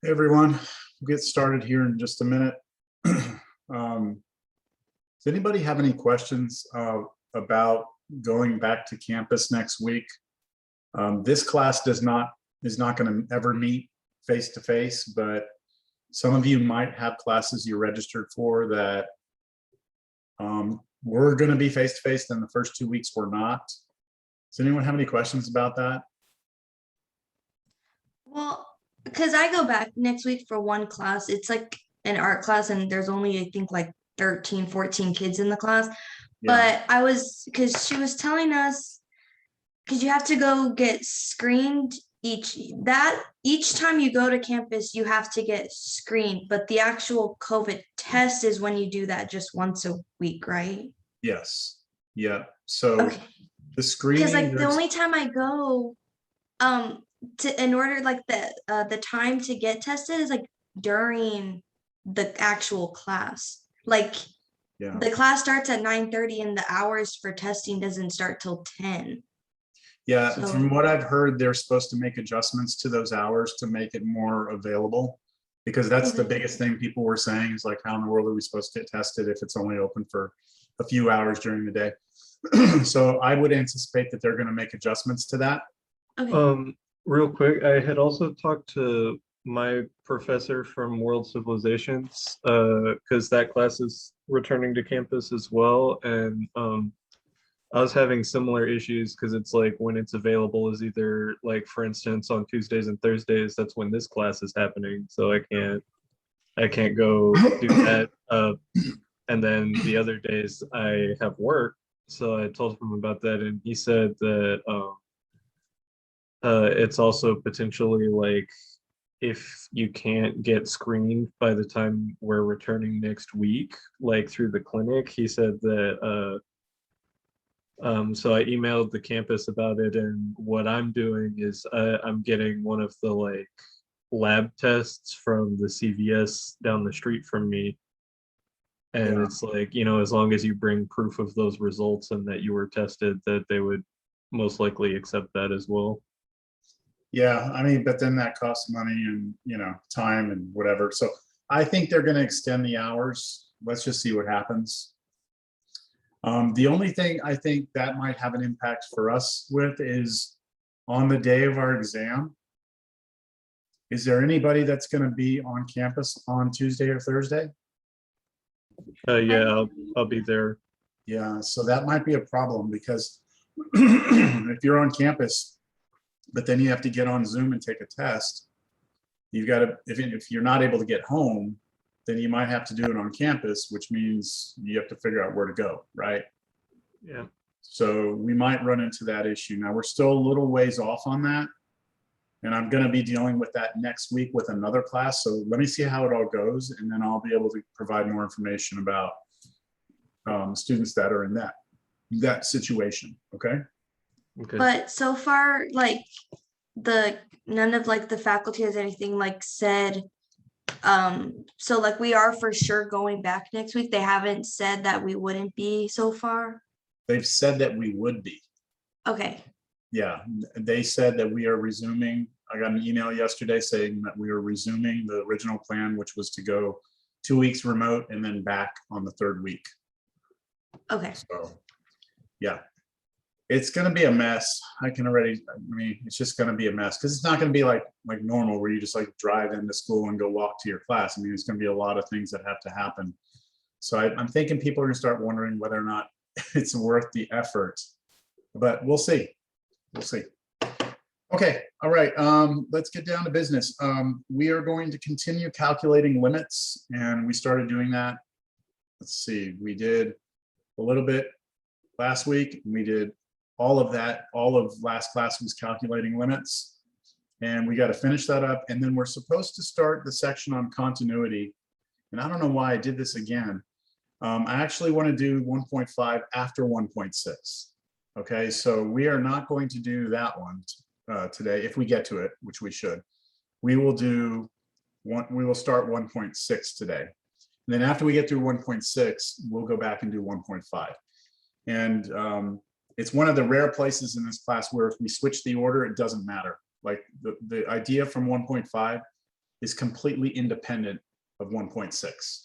Hey everyone, we'll get started here in just a minute. Does anybody have any questions about going back to campus next week? This class is not going to ever meet face to face, but some of you might have classes you're registered for that we're going to be face to face, then the first 2 weeks we're not. Does anyone have any questions about that? Well, because I go back next week for one class. It's like an art class, and there's only, I think, like 13, 14 kids in the class. Yeah. But because she was telling us, because you have to go get screened each time you go to campus, you have to get screened. But the actual COVID test is when you do that just once a week, right? Yes. Yeah. So Okay. the screening, Because like the only time I go, in order like the time to get tested is like during the actual class. Like yeah. the class starts at 9:30 and the hours for testing doesn't start till 10. Yeah, So- from what I've heard, they're supposed to make adjustments to those hours to make it more available, because that's the Okay. biggest thing people were saying is like, how in the world are we supposed to get tested if it's only open for a few hours during the day? So I would anticipate that they're going to make adjustments to that. Okay. Real quick, I had also talked to my professor from World Civilizations, because that class is returning to campus as well, and I was having similar issues because it's like when it's available is either like, for instance, on Tuesdays and Thursdays, that's when this class is happening, so I can't go do that. And then the other days I have work, so I told him about that, and he said that it's also potentially like if you can't get screened by the time we're returning next week, like through the clinic, he said that so I emailed the campus about it, and what I'm doing is I'm getting one of the like lab tests from the CVS down the street from me. And Yeah. it's like, you know, as long as you bring proof of those results and that you were tested, that they would most likely accept that as well. Yeah, I mean, but then that costs money and, time and whatever. So I think they're going to extend the hours. Let's just see what happens. The only thing I think that might have an impact for us with is on the day of our exam. Is there anybody that's going to be on campus on Tuesday or Thursday? Yeah, I'll be there. Yeah, so that might be a problem because if you're on campus, but then you have to get on Zoom and take a test, you've got to, if you're not able to get home, then you might have to do it on campus, which means you have to figure out where to go, right? Yeah. So we might run into that issue. Now we're still a little ways off on that. And I'm going to be dealing with that next week with another class. So let me see how it all goes. And then I'll be able to provide more information about students that are in that situation. Okay. Okay. But so far, like none of like the faculty has anything like said. So like we are for sure going back next week. They haven't said that we wouldn't be so far. They've said that we would be. Okay. Yeah, they said that we are resuming. I got an email yesterday saying that we are resuming the original plan, which was to go 2 weeks remote and then back on the third week. Okay. So, yeah, it's going to be a mess. I mean, it's just going to be a mess because it's not going to be like normal where you just like drive into school and go walk to your class. I mean, it's going to be a lot of things that have to happen. So I'm thinking people are going to start wondering whether or not it's worth the effort, but we'll see. We'll see. Okay, all right, let's get down to business. We are going to continue calculating limits, and we started doing that. Let's see, we did a little bit last week. We did all of that. All of last class was calculating limits, and we got to finish that up. And then we're supposed to start the section on continuity. And I don't know why I did this again. I actually want to do 1.5 after 1.6. Okay, so we are not going to do that one today. If we get to it, which we should, we will start 1.6 today. And then after we get through 1.6, we'll go back and do 1.5. And it's one of the rare places in this class where if we switch the order, it doesn't matter. Like the idea from 1.5 is completely independent of 1.6.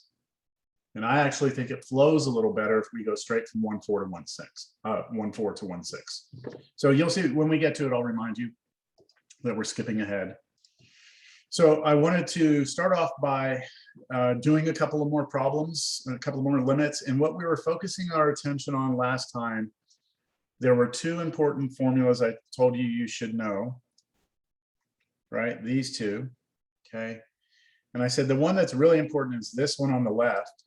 And I actually think it flows a little better if we go straight from 1.4 to 1.4 to 1.6. So you'll see when we get to it, I'll remind you that we're skipping ahead. So I wanted to start off by doing a couple of more problems, a couple more limits. And what we were focusing our attention on last time, there were two important formulas I told you you should know, right? These two, okay? And I said the one that's really important is this one on the left.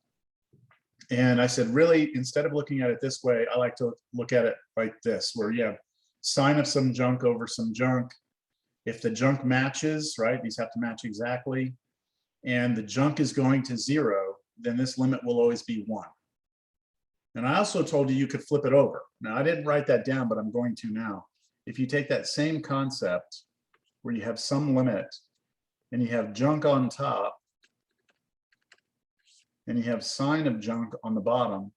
And I said, really, instead of looking at it this way, I like to look at it like this, where you have sine of some junk over some junk. If the junk matches, right, these have to match exactly, and the junk is going to 0, then this limit will always be 1. And I also told you you could flip it over. Now, I didn't write that down, but I'm going to now. If you take that same concept where you have some limit and you have junk on top, and you have sine of junk on the bottom,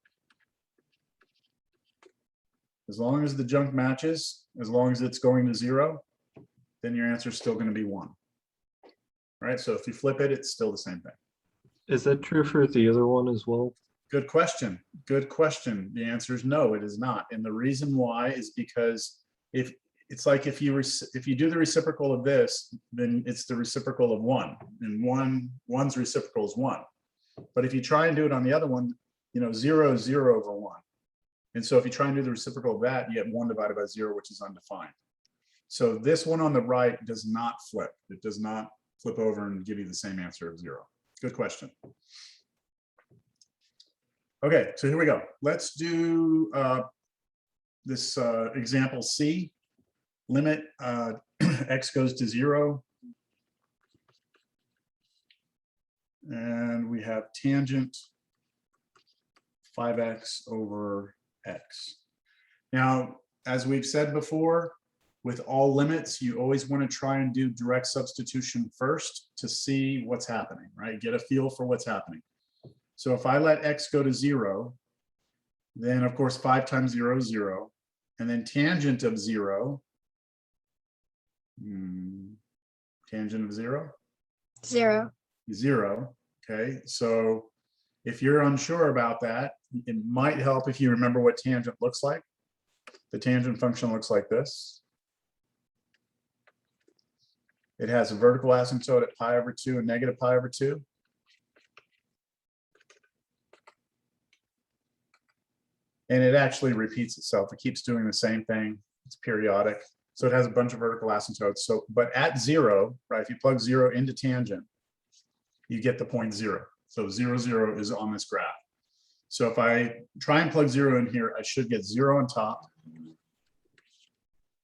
as long as the junk matches, as long as it's going to 0, then your answer is still going to be 1. Right? So if you flip it, it's still the same thing. Is that true for the other one as well? Good question. Good question. The answer is no, it is not. And the reason why is because if it's like if you do the reciprocal of this, then it's the reciprocal of 1, and one's reciprocal is 1. But if you try and do it on the other one, 0 is 0 over 1. And so if you try and do the reciprocal of that, you get 1 divided by 0, which is undefined. So this one on the right does not flip. It does not flip over and give you the same answer of 0. Good question. Okay, so here we go. Let's do this example C. Limit x goes to 0. And we have tangent 5x over x. Now, as we've said before, with all limits, you always want to try and do direct substitution first to see what's happening, right? Get a feel for what's happening. So if I let x go to 0, then of course 5 times 0 is 0. And then tangent of 0, tangent of 0? 0. 0. Okay, so if you're unsure about that, it might help if you remember what tangent looks like. The tangent function looks like this. It has a vertical asymptote at pi over 2 and negative pi over 2. And it actually repeats itself. It keeps doing the same thing. It's periodic. So it has a bunch of vertical asymptotes. So, but at 0, right, if you plug 0 into tangent, you get the point 0. So 0, 0 is on this graph. So if I try and plug 0 in here, I should get 0 on top.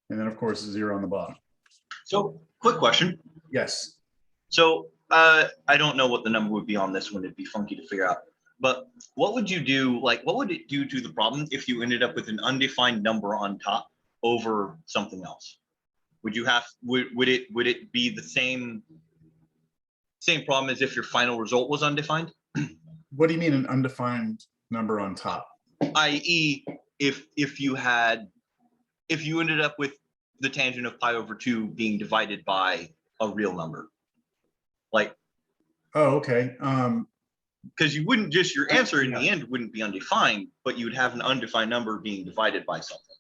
And then of course 0 on the bottom. So quick question. Yes. So I don't know what the number would be on this one. It'd be funky to figure out. But what would you do? Like, what would it do to the problem if you ended up with an undefined number on top over something else? Would you have, would it be the same problem as if your final result was undefined? What do you mean an undefined number on top? I.e., if you ended up with the tangent of pi over 2 being divided by a real number, like. Oh, okay. Because you wouldn't just, your answer in the end wouldn't be undefined, but you would have an undefined number being divided by something.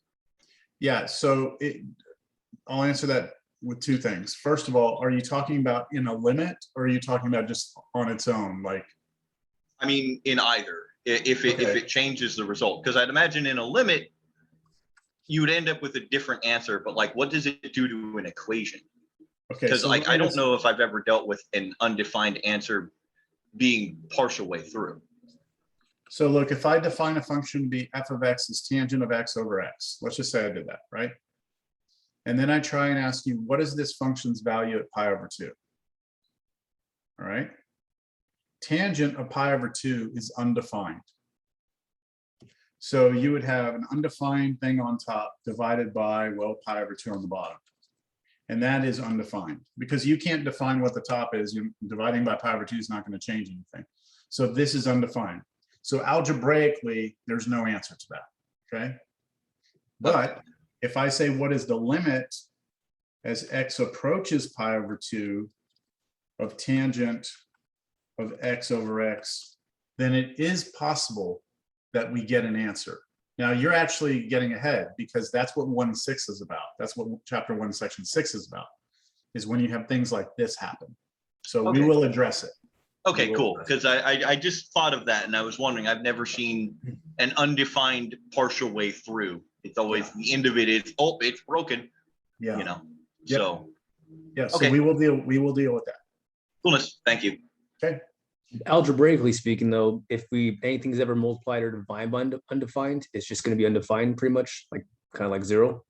Yeah, so I'll answer that with two things. First of all, are you talking about in a limit, or are you talking about just on its own? Like, I mean, in either, if it changes the result, because I'd imagine in a limit, you would end up with a different answer, but like, what does it do to an equation? okay, Because so like, I don't know if I've ever dealt with an undefined answer being partial way through. So look, if I define a function to be f of x is tangent of x over x, let's just say I did that, right? And then I try and ask you, what is this function's value at pi over 2? All right. Tangent of pi over 2 is undefined. So you would have an undefined thing on top divided by, well, pi over 2 on the bottom. And that is undefined because you can't define what the top is. Dividing by pi over 2 is not going to change anything. So this is undefined. So algebraically, there's no answer to that, okay? But if I say what is the limit as x approaches pi over 2, of tangent of x over x, then it is possible that we get an answer. Now you're actually getting ahead because that's what 1.6 is about. That's what chapter 1, section 6 is about, is when you have things like this happen. So we Okay. will address it. Okay, We will cool. address it. Because I just thought of that and I was wondering, I've never seen an undefined partial way through. It's always the end of it is, oh, it's broken, Yeah. you know? Yep. So, Yeah. So Okay. we will deal with that. coolness, thank you. Okay. Algebraically speaking, though, if anything's ever multiplied or divided by undefined, it's just going to be undefined, pretty much, like kind of like 0.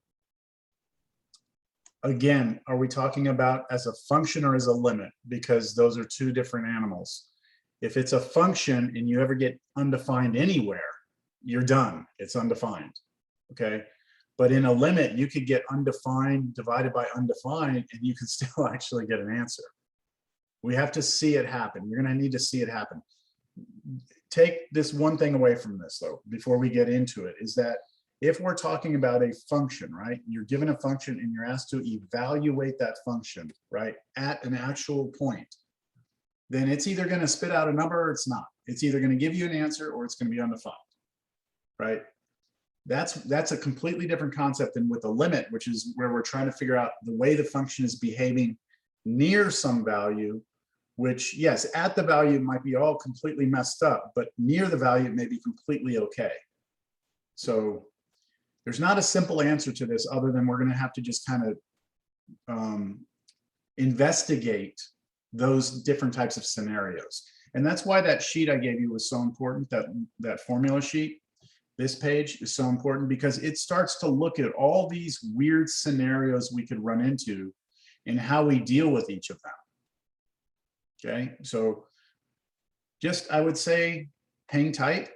Again, are we talking about as a function or as a limit? Because those are two different animals. If it's a function and you ever get undefined anywhere, you're done. It's undefined. Okay. But in a limit, you could get undefined divided by undefined, and you could still actually get an answer. We have to see it happen. You're going to need to see it happen. Take this one thing away from this, though, before we get into it, is that if we're talking about a function, right, you're given a function and you're asked to evaluate that function, right, at an actual point, then it's either going to spit out a number or it's not. It's either going to give you an answer or it's going to be undefined, right? That's a completely different concept than with a limit, which is where we're trying to figure out the way the function is behaving near some value, which, yes, at the value it might be all completely messed up, but near the value it may be completely okay. So there's not a simple answer to this other than we're going to have to just kind of investigate those different types of scenarios. And that's why that sheet I gave you was so important, that formula sheet. This page is so important because it starts to look at all these weird scenarios we could run into and how we deal with each of them. Okay, so just, I would say, hang tight.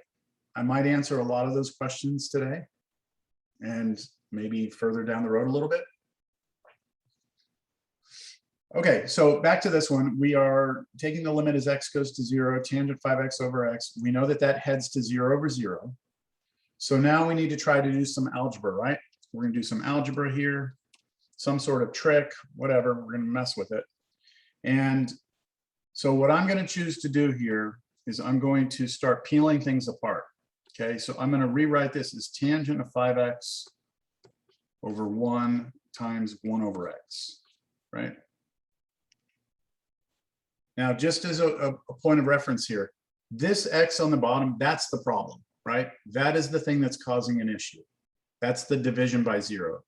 I might answer a lot of those questions today and maybe further down the road a little bit. Okay, so back to this one. We are taking the limit as x goes to 0, tangent 5x over x. We know that that heads to 0 over 0. So now we need to try to do some algebra, right? We're going to do some algebra here, some sort of trick, whatever. We're going to mess with it. And so what I'm going to choose to do here is I'm going to start peeling things apart. Okay, so I'm going to rewrite this as tangent of 5x over 1 times 1 over x, right? Now, just as a point of reference here, this x on the bottom, that's the problem, right? That is the thing that's causing an issue. That's the division by 0.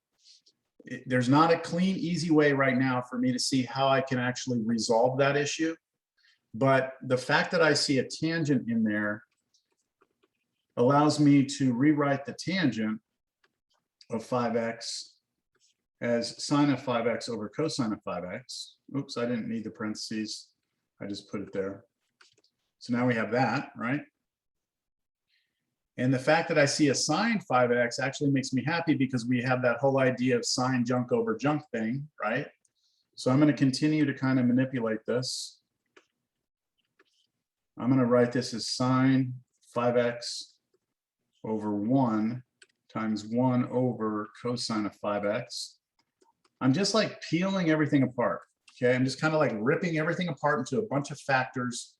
There's not a clean, easy way right now for me to see how I can actually resolve that issue. But the fact that I see a tangent in there allows me to rewrite the tangent of 5x as sine of 5x over cosine of 5x. Oops, I didn't need the parentheses. I just put it there. So now we have that, right? And the fact that I see a sine 5x actually makes me happy because we have that whole idea of sine junk over junk thing, right? So I'm going to continue to kind of manipulate this. I'm going to write this as sine 5x over 1 times 1 over cosine of 5x. I'm just like peeling everything apart. Okay, I'm just kind of like ripping everything apart into a bunch of factors.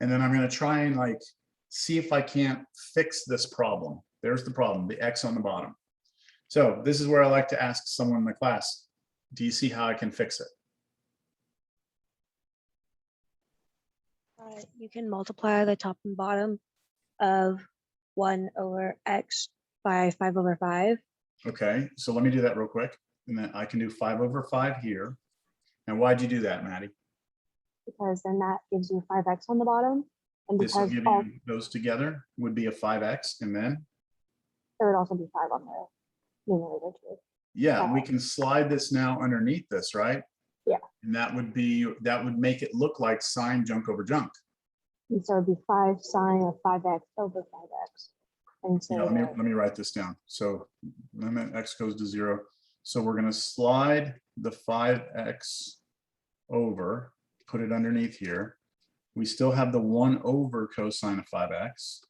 And then I'm going to try and like see if I can't fix this problem. There's the problem, the x on the bottom. So this is where I like to ask someone in the class, do you see how I can fix it? You can multiply the top and bottom of 1 over x by 5 over 5. Okay, so let me do that real quick. And then I can do 5 over 5 here. And why'd you do that, Maddie? Because then that gives you 5x on the bottom. And This will because give you those together would be a 5x, and then? there would also be 5 on the numerator too. Yeah, we can slide this now underneath this, right? Yeah. And that would make it look like sine junk over junk. And so it would be 5 sine of 5x over 5x. And so Yeah, let me write this down. So limit x goes to 0. So we're going to slide the 5x over, put it underneath here. We still have the 1 over cosine of 5x.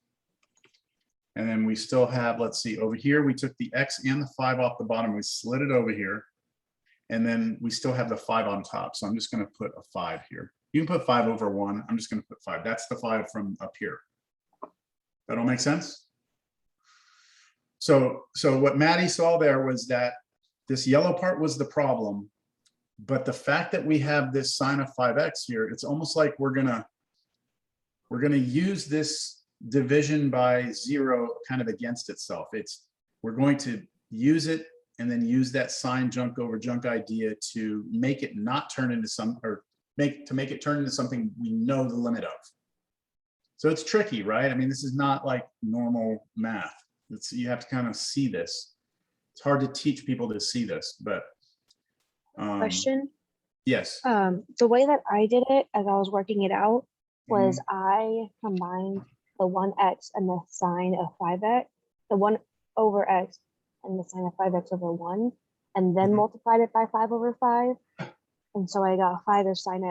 And then we still have, let's see, over here, we took the x and the 5 off the bottom. We slid it over here. And then we still have the 5 on top. So I'm just going to put a 5 here. You can put 5 over 1. I'm just going to put 5. That's the 5 from up here. That all make sense? So what Maddie saw there was that this yellow part was the problem, but the fact that we have this sine of 5x here, it's almost like we're gonna use this division by 0 kind of against itself. We're going to use it and then use that sine junk over junk idea to make it not turn into make it turn into something we know the limit of. So it's tricky, right? I mean, this is not like normal math. You have to kind of see this. It's hard to teach people to see this, but Question. yes. The way that I did it as I was working it out was I combined the 1x and the sine of 5x, the 1 over x and the sine of 5x over 1, and then multiplied it by 5 over 5. And so I got 5 of sine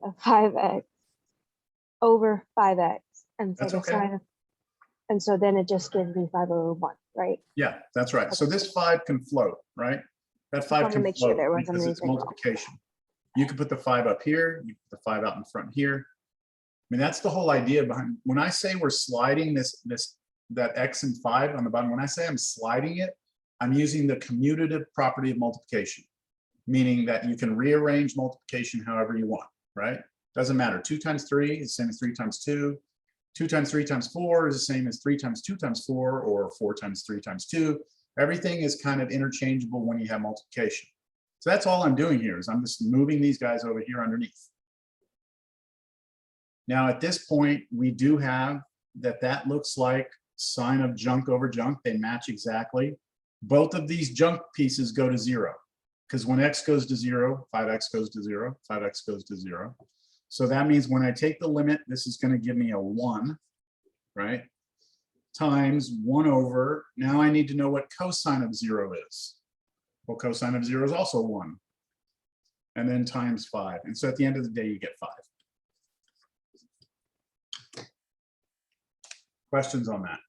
of 5x over 5x. And so That's the okay. sine of, and so then it just gives me 5 over 1, right? Yeah, that's right. So this 5 can float, right? That 5 wanted to can make sure float there wasn't because it's anything wrong. multiplication. You can put the 5 up here, you put the 5 out in front here. I mean, that's the whole idea behind, when I say we're sliding that x and 5 on the bottom, when I say I'm sliding it, I'm using the commutative property of multiplication, meaning that you can rearrange multiplication however you want, right? Doesn't matter. 2 times 3 is the same as 3 times 2. 2 times 3 times 4 is the same as 3 times 2 times 4, or 4 times 3 times 2. Everything is kind of interchangeable when you have multiplication. So that's all I'm doing here is I'm just moving these guys over here underneath. Now at this point, we do have that looks like sine of junk over junk. They match exactly. Both of these junk pieces go to 0 because when x goes to 0, 5x goes to 0, 5x goes to 0. So that means when I take the limit, this is going to give me a 1, right? Times 1 over, now I need to know what cosine of 0 is. Well, cosine of 0 is also 1. And then times 5. And so at the end of the day, you get 5. Questions on that?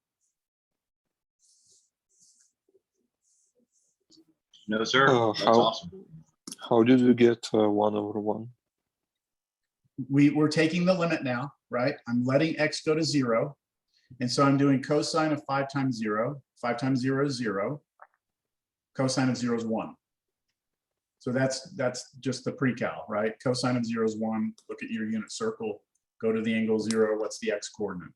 No, sir. That's how- awesome. How did we get 1 over 1? We're taking the limit now, right? I'm letting x go to 0. And so I'm doing cosine of 5 times 0. 5 times 0 is 0. Cosine of 0 is 1. So that's just the pre-cal, right? Cosine of 0 is 1. Look at your unit circle. Go to the angle 0. What's the x coordinate?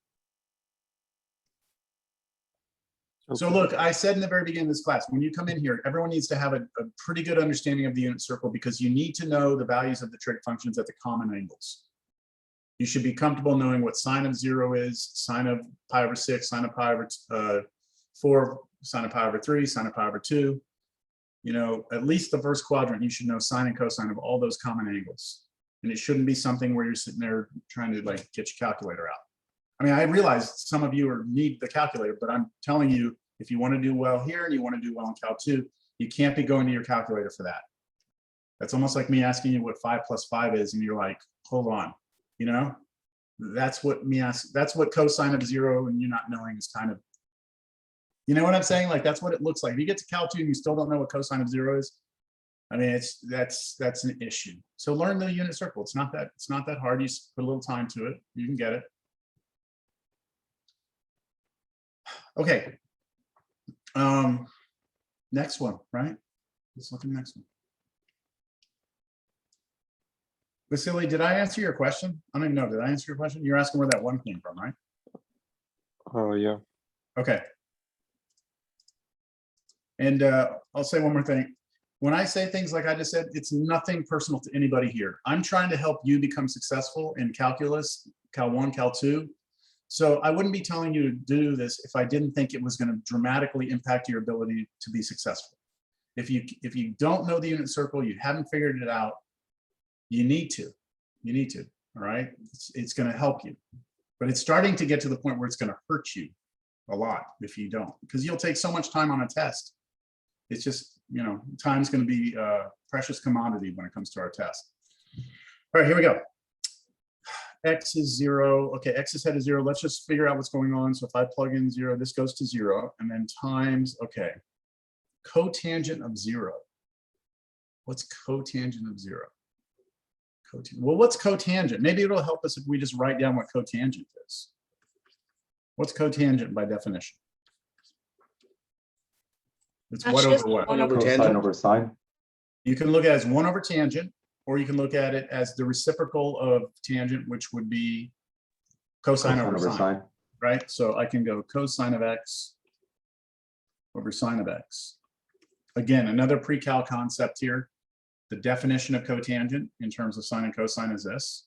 So look, I said in the very beginning of this class, when you come in here, everyone needs to have a pretty good understanding of the unit circle because you need to know the values of the trig functions at the common angles. You should be comfortable knowing what sine of 0 is, sine of pi over 6, sine of pi over 4, sine of pi over 3, sine of pi over 2. You know, at least the first quadrant, you should know sine and cosine of all those common angles. And it shouldn't be something where you're sitting there trying to like get your calculator out. I mean, I realize some of you need the calculator, but I'm telling you, if you want to do well here and you want to do well in Cal 2, you can't be going to your calculator for that. That's almost like me asking you what 5 plus 5 is, and you're like, hold on, you know? That's what cosine of 0 and you not knowing is kind of, you know what I'm saying? Like, that's what it looks like. If you get to Cal 2 and you still don't know what cosine of 0 is, I mean, that's an issue. So learn the unit circle. It's not that hard. You just put a little time to it. You can get it. Okay. Next one, right? Let's look at the next one. Vasily, did I answer your question? I don't even know. Did I answer your question? You're asking where that 1 came from, right? Yeah. Okay. And I'll say one more thing. When I say things like I just said, it's nothing personal to anybody here. I'm trying to help you become successful in calculus, Cal 1, Cal 2. So I wouldn't be telling you to do this if I didn't think it was going to dramatically impact your ability to be successful. If you don't know the unit circle, you haven't figured it out, you need to, all right? It's going to help you, but it's starting to get to the point where it's going to hurt you a lot if you don't, because you'll take so much time on a test. It's just, you know, time's going to be a precious commodity when it comes to our test. All right, here we go. X is 0. Okay, X is head to 0. Let's just figure out what's going on. So if I plug in 0, this goes to 0, and then times, okay, cotangent of 0. What's cotangent of 0? Well, what's cotangent? Maybe it'll help us if we just write down what cotangent is. What's cotangent by definition? It's That's what just over what? One over Cosine tangent. over sine. You can look at it as 1 over tangent, or you can look at it as the reciprocal of tangent, which would be cosine over sine, right? So I can go cosine of x over sine of x. Again, another pre-cal concept here. The definition of cotangent in terms of sine and cosine is this.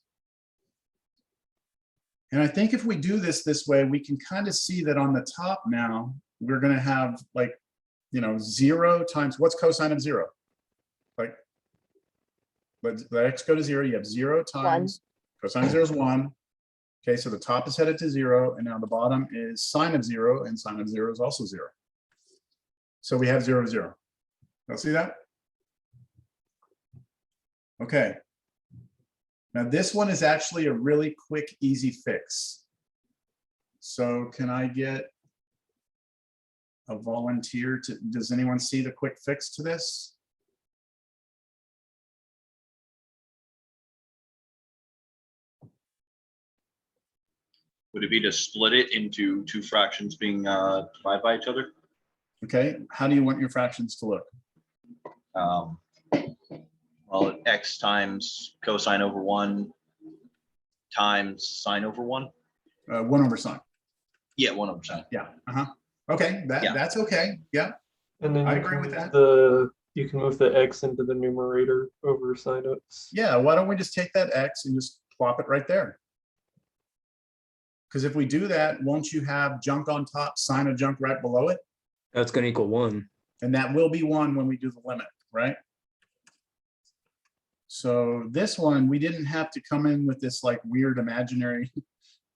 And I think if we do this way, we can kind of see that on the top now, we're going to have like, 0 times, what's cosine of 0? Like, let x go to 0, you have 0 times, cosine of 0 is 1. Okay, so the top is headed to 0, and now the bottom is sine of 0, and sine of 0 is also 0. So we have 0, 0. Y'all see that? Okay. Now this one is actually a really quick, easy fix. So can I get a volunteer to, does anyone see the quick fix to this? Would it be to split it into two fractions being divided by each other? Okay, how do you want your fractions to look? Well, x times cosine over 1 times sine over 1. 1 over sine. Yeah, 1 over sine. Yeah, okay, Yeah. that's okay, yeah. And then I you agree can with move that. you can move the x into the numerator over sine x. Yeah, why don't we just take that x and just plop it right there? Because if we do that, won't you have junk on top, sine of junk right below it? That's going to equal 1. And that will be 1 when we do the limit, right? So this one, we didn't have to come in with this like weird imaginary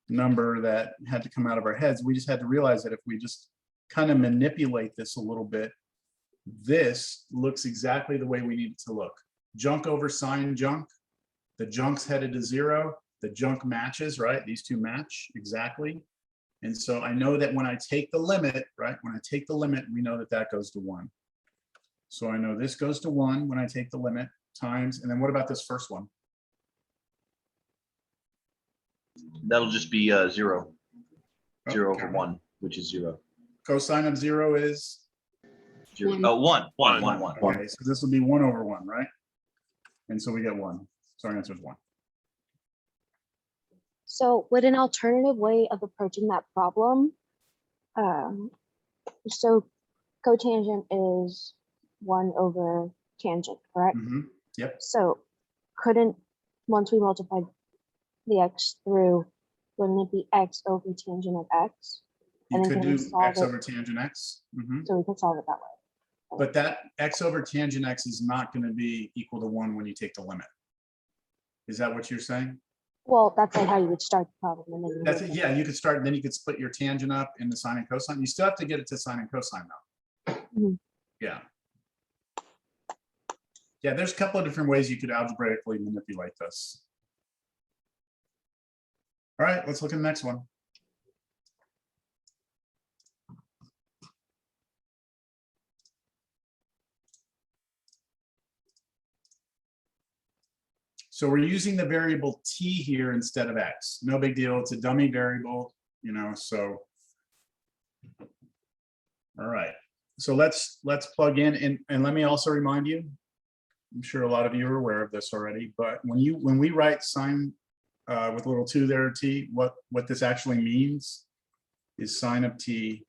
number that had to come out of our heads. We just had to realize that if we just kind of manipulate this a little bit, this looks exactly the way we need it to look. Junk over sine junk. The junk's headed to 0. The junk matches, right? These two match exactly. And so I know that when I take the limit, right? When I take the limit, we know that that goes to 1. So I know this goes to 1 when I take the limit times. And then what about this first one? That'll just be 0. 0 over Okay. 1, which is 0. Cosine of 0 is? 0. Oh, 1. 1. Okay, so this will be 1 over 1, right? And so we get 1. So our answer is 1. So would an alternative way of approaching that problem, so cotangent is 1 over tangent, correct? Mhm. Yep. So couldn't, once we multiply the x through, wouldn't it be x over tangent of x? You And then could can we do solve x it? over tangent x. Mhm. So we can solve it that way. But that x over tangent x is not going to be equal to 1 when you take the limit. Is that what you're saying? Well, that's like how you would start the problem. And then you That's would- it. Yeah, you could start, then you could split your tangent up into sine and cosine. You still have to get it to sine and cosine though. Mhm. Yeah. Yeah, there's a couple of different ways you could algebraically manipulate this. All right, let's look at the next one. So we're using the variable t here instead of x. No big deal. It's a dummy variable, so. All right. So let's plug in and let me also remind you, I'm sure a lot of you are aware of this already, but when we write sine with a little 2 there, t, what this actually means is sine of t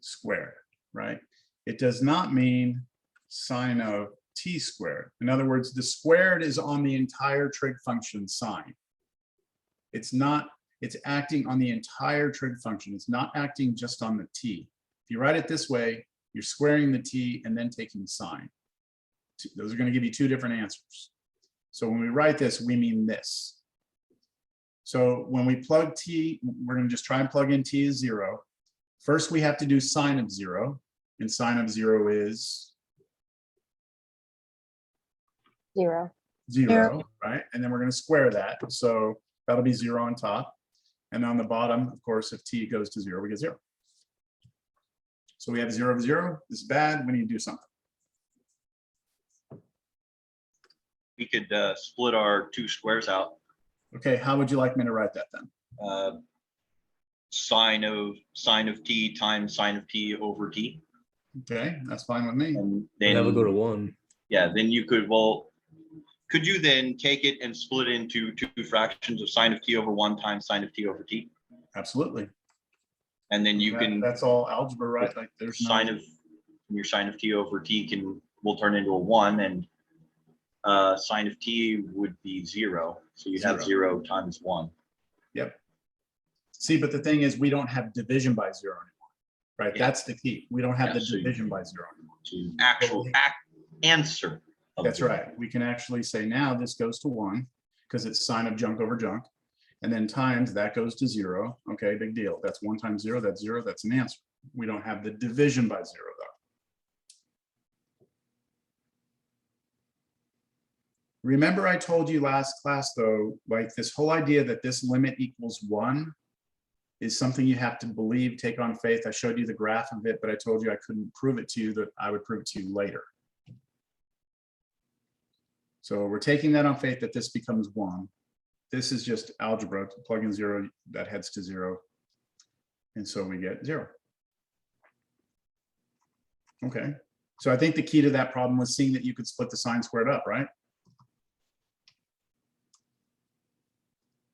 squared, right? It does not mean sine of t squared. In other words, the squared is on the entire trig function sine. It's acting on the entire trig function. It's not acting just on the t. If you write it this way, you're squaring the t and then taking sine. Those are going to give you 2 different answers. So when we write this, we mean this. So when we plug t, we're going to just try and plug in t as 0. First, we have to do sine of 0, and sine of 0 is 0. 0, right? And then we're going to square that. So that'll be 0 on top. And on the bottom, of course, if t goes to 0, we get 0. So we have 0 of 0. This is bad. We need to do something. we could split our two squares out. Okay, how would you like me to write that then? Sine of t times sine of t over t. Okay, that's fine with me. And And that would go to then, 1. yeah, then you could, well, could you then take it and split into two fractions of sine of t over 1 times sine of t over t? Absolutely. And then you can, That's all algebra, right? Like there's no. sine of, your sine of t over t will turn into a 1, and sine of t would be 0. So you have 0 times 1. Yep. See, but the thing is, we don't have division by 0 anymore, right? Yeah. That's the key. We don't have Yeah, the so division by 0 anymore. To actual answer. of That's the- right. We can actually say now this goes to 1 because it's sine of junk over junk. And then times that goes to 0. Okay, big deal. That's 1 times 0. That's 0. That's an answer. We don't have the division by 0 though. Remember I told you last class though, like this whole idea that this limit equals 1 is something you have to believe, take on faith. I showed you the graph of it, but I told you I couldn't prove it to you, that I would prove it to you later. So we're taking that on faith that this becomes 1. This is just algebra, to plug in 0, that heads to 0. And so we get 0. Okay, so I think the key to that problem was seeing that you could split the sine squared up, right?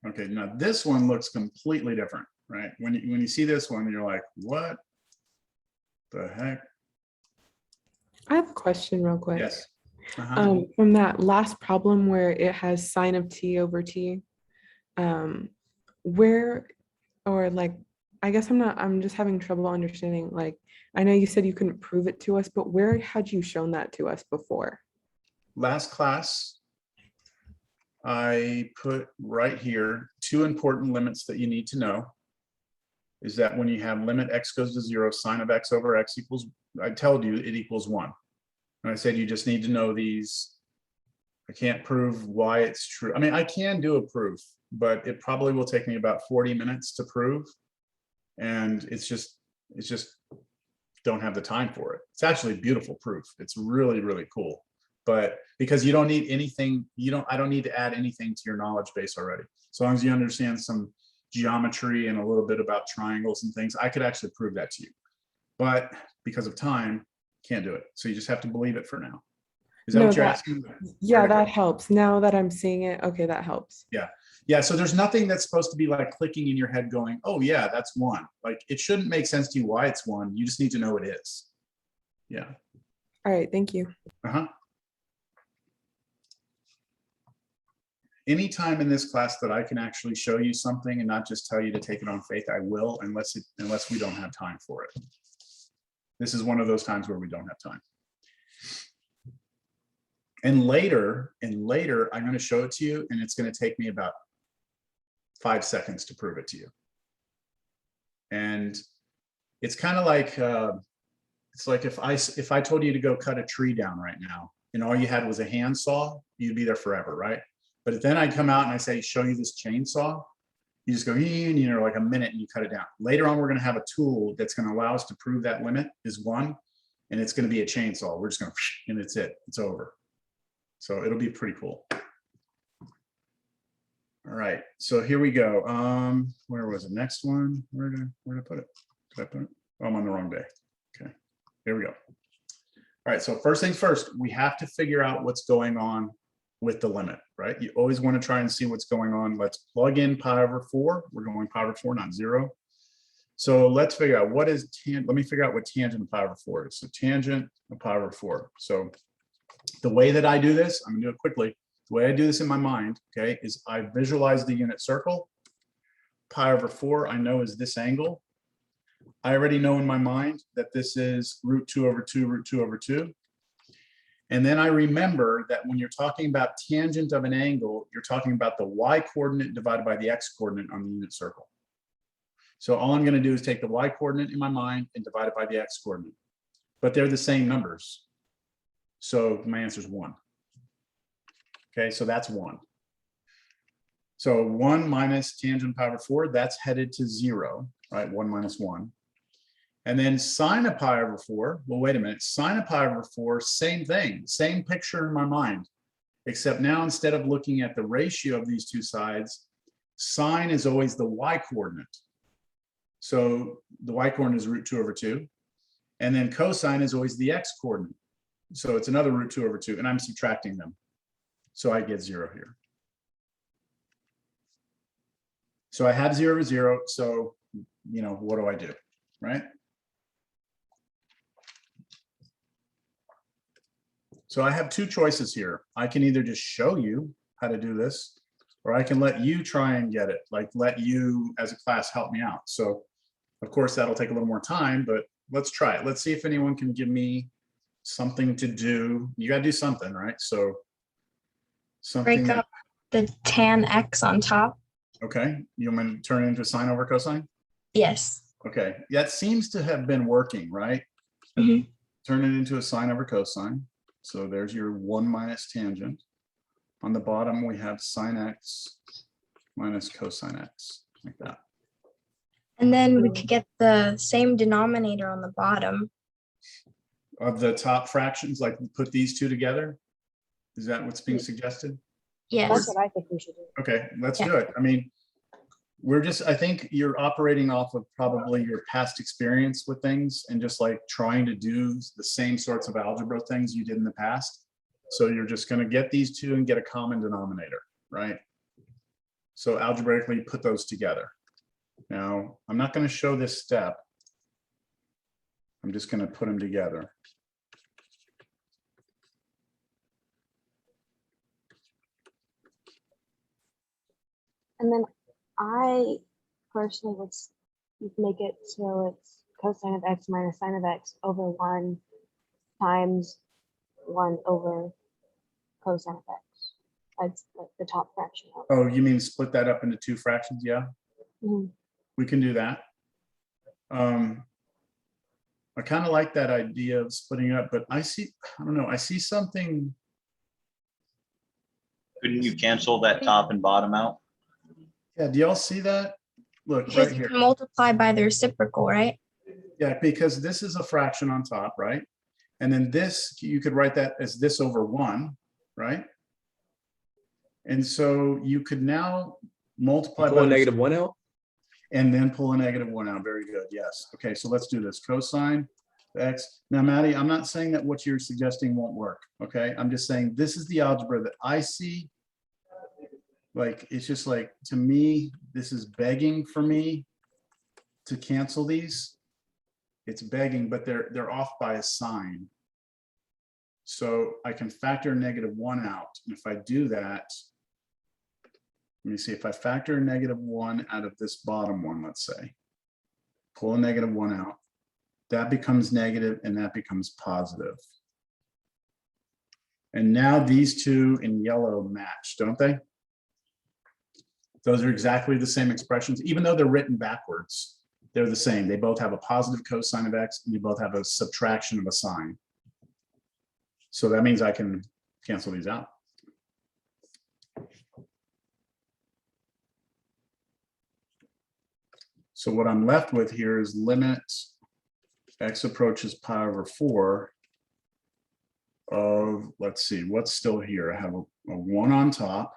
Okay, now this one looks completely different, right? When you see this one, you're like, what the heck? I have a question real quick. Yes. Uh-huh. From that last problem where it has sine of t over t, where, or like, I guess I'm just having trouble understanding, like, I know you said you couldn't prove it to us, but where had you shown that to us before? Last class, I put right here 2 important limits that you need to know. Is that when you have limit x goes to 0, sine of x over x equals, I told you it equals 1. And I said you just need to know these. I can't prove why it's true. I mean, I can do a proof, but it probably will take me about 40 minutes to prove. And it's just don't have the time for it. It's actually a beautiful proof. It's really, really cool. But because you don't need anything, I don't need to add anything to your knowledge base already. As long as you understand some geometry and a little bit about triangles and things, I could actually prove that to you. But because of time, can't do it. So you just have to believe it for now. Is that No, what you're asking? Yeah, that helps. Now that I'm seeing it, okay, that helps. Yeah, so there's nothing that's supposed to be like clicking in your head going, oh yeah, that's 1. Like it shouldn't make sense to you why it's 1. You just need to know it is. Yeah. All right, thank you. Uh-huh. Anytime in this class that I can actually show you something and not just tell you to take it on faith, I will, unless we don't have time for it. This is one of those times where we don't have time. And later, I'm going to show it to you, and it's going to take me about 5 seconds to prove it to you. And it's kind of like, it's like if I told you to go cut a tree down right now, and all you had was a handsaw, you'd be there forever, right? But if then I come out and I say, show you this chainsaw, you just go, like a minute and you cut it down. Later on, we're going to have a tool that's going to allow us to prove that limit is 1, and it's going to be a chainsaw. We're just going to, and it's it. It's over. So it'll be pretty cool. All right, so here we go. Where was it? Next one. Where did I put it? Did I put it? Oh, I'm on the wrong day. Okay, here we go. All right, so first things first, we have to figure out what's going on with the limit, right? You always want to try and see what's going on. Let's plug in pi over 4. We're going pi over 4, not 0. So let's figure out what is let me figure out what tangent of pi over 4 is. So tangent of pi over 4. So the way that I do this, I'm gonna do it quickly. The way I do this in my mind, okay, is I visualize the unit circle. Pi over 4, I know is this angle. I already know in my mind that this is root 2 over 2, root 2 over 2. And then I remember that when you're talking about tangent of an angle, you're talking about the y coordinate divided by the x coordinate on the unit circle. So all I'm going to do is take the y coordinate in my mind and divide it by the x coordinate. But they're the same numbers. So my answer is 1. Okay, so that's 1. So 1 minus tangent pi over 4, that's headed to 0, right? 1 minus 1. And then sine of pi over 4, well, wait a minute, sine of pi over 4, same thing, same picture in my mind. except now instead of looking at the ratio of these two sides, sine is always the y coordinate. So the y coordinate is √2/2. And then cosine is always the x coordinate. So it's another √2/2, and I'm subtracting them. So I get 0 here. So I have 0 over 0. So, you know, what do I do, right? So I have two choices here. I can either just show you how to do this, or I can let you try and get it, like let you as a class help me out. So of course, that'll take a little more time, but let's try it. Let's see if anyone can give me something to do. You got to do something, right? So something Break that, up the tan x on top. okay, you want me to turn it into sine over cosine? Yes. Okay, that seems to have been working, right? Mhm. Turn it into a sine over cosine. So there's your 1 minus tangent. On the bottom, we have sine x minus cosine x, like that. And then we could get the same denominator on the bottom. Of the top fractions, like put these two together? Is that what's being suggested? Yes. That's what I think we should do. Okay, let's Yeah. do it. I mean, I think you're operating off of probably your past experience with things and just like trying to do the same sorts of algebra things you did in the past. So you're just going to get these two and get a common denominator, right? So algebraically put those together. Now, I'm not going to show this step. I'm just going to put them together. And then I personally would make it so it's cosine of x minus sine of x over 1 times 1 over cosine of x. That's like the top fraction. Oh, you mean split that up into two fractions? Yeah, Mhm. we can do that. I kind of like that idea of splitting up, but I don't know, I see something. Couldn't you cancel that top and bottom out? Yeah, do y'all see that? Look Because right you here. can multiply by the reciprocal, right? Yeah, because this is a fraction on top, right? And then this, you could write that as this over 1, right? And so you could now multiply Pull by a the negative 1 out. and then pull a negative 1 out. Very good. Yes. Okay, so let's do this. Cosine x. Now, Maddie, I'm not saying that what you're suggesting won't work. Okay, I'm just saying this is the algebra that I see. Like, it's just like, to me, this is begging for me to cancel these. It's begging, but they're off by a sign. So I can factor negative 1 out. And if I do that, let me see, if I factor negative 1 out of this bottom one, let's say, pull a negative 1 out, that becomes negative and that becomes positive. And now these two in yellow match, don't they? Those are exactly the same expressions, even though they're written backwards. They're the same. They both have a positive cosine of x and they both have a subtraction of a sine. So that means I can cancel these out. So what I'm left with here is limit x approaches pi over 4 of, let's see, what's still here? I have a 1 on top.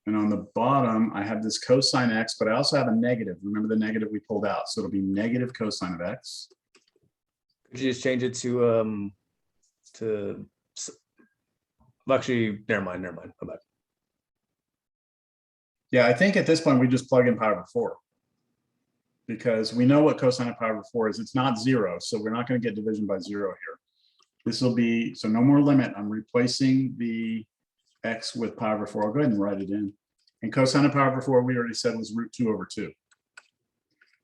And on the bottom, I have this cosine x, but I also have a negative. Remember the negative we pulled out. So it'll be negative cosine of x. Could you just change it to well, actually, never mind. Go back. Yeah, I think at this point, we just plug in pi over 4. Because we know what cosine of pi over 4 is. It's not 0, so we're not going to get division by 0 here. This will be, so no more limit. I'm replacing the x with pi over 4. I'll go ahead and write it in. And cosine of pi over 4, we already said was √2/2.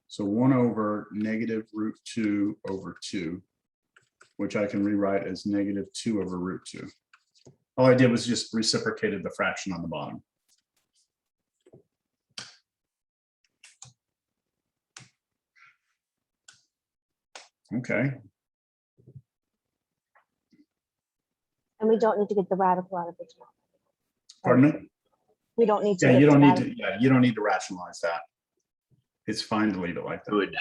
So 1 over negative √2/2, which I can rewrite as negative 2 over √2. All I did was just reciprocated the fraction on the bottom. Okay. And we don't need to get the radical out of it. Pardon me? We don't need to. Yeah, get you the don't need radical. to, yeah, you don't need to rationalize that. It's fine to leave it like that. Good.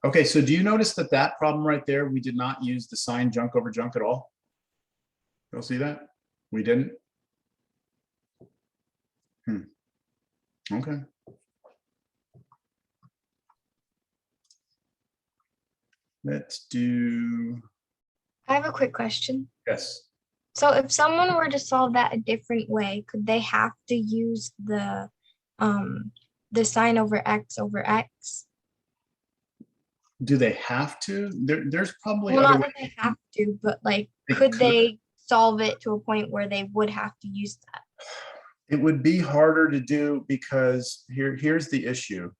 Okay, so do you notice that that problem right there, we did not use the sign junk over junk at all? You'll see that? We didn't? Okay. Let's do, I have a quick question. yes. So if someone were to solve that a different way, could they have to use the sign over X over X? Do they have to? There's probably Well, other not ways. that they have to, but like, They could could. they solve it to a point where they would have to use that? It would be harder to do because here's the issue.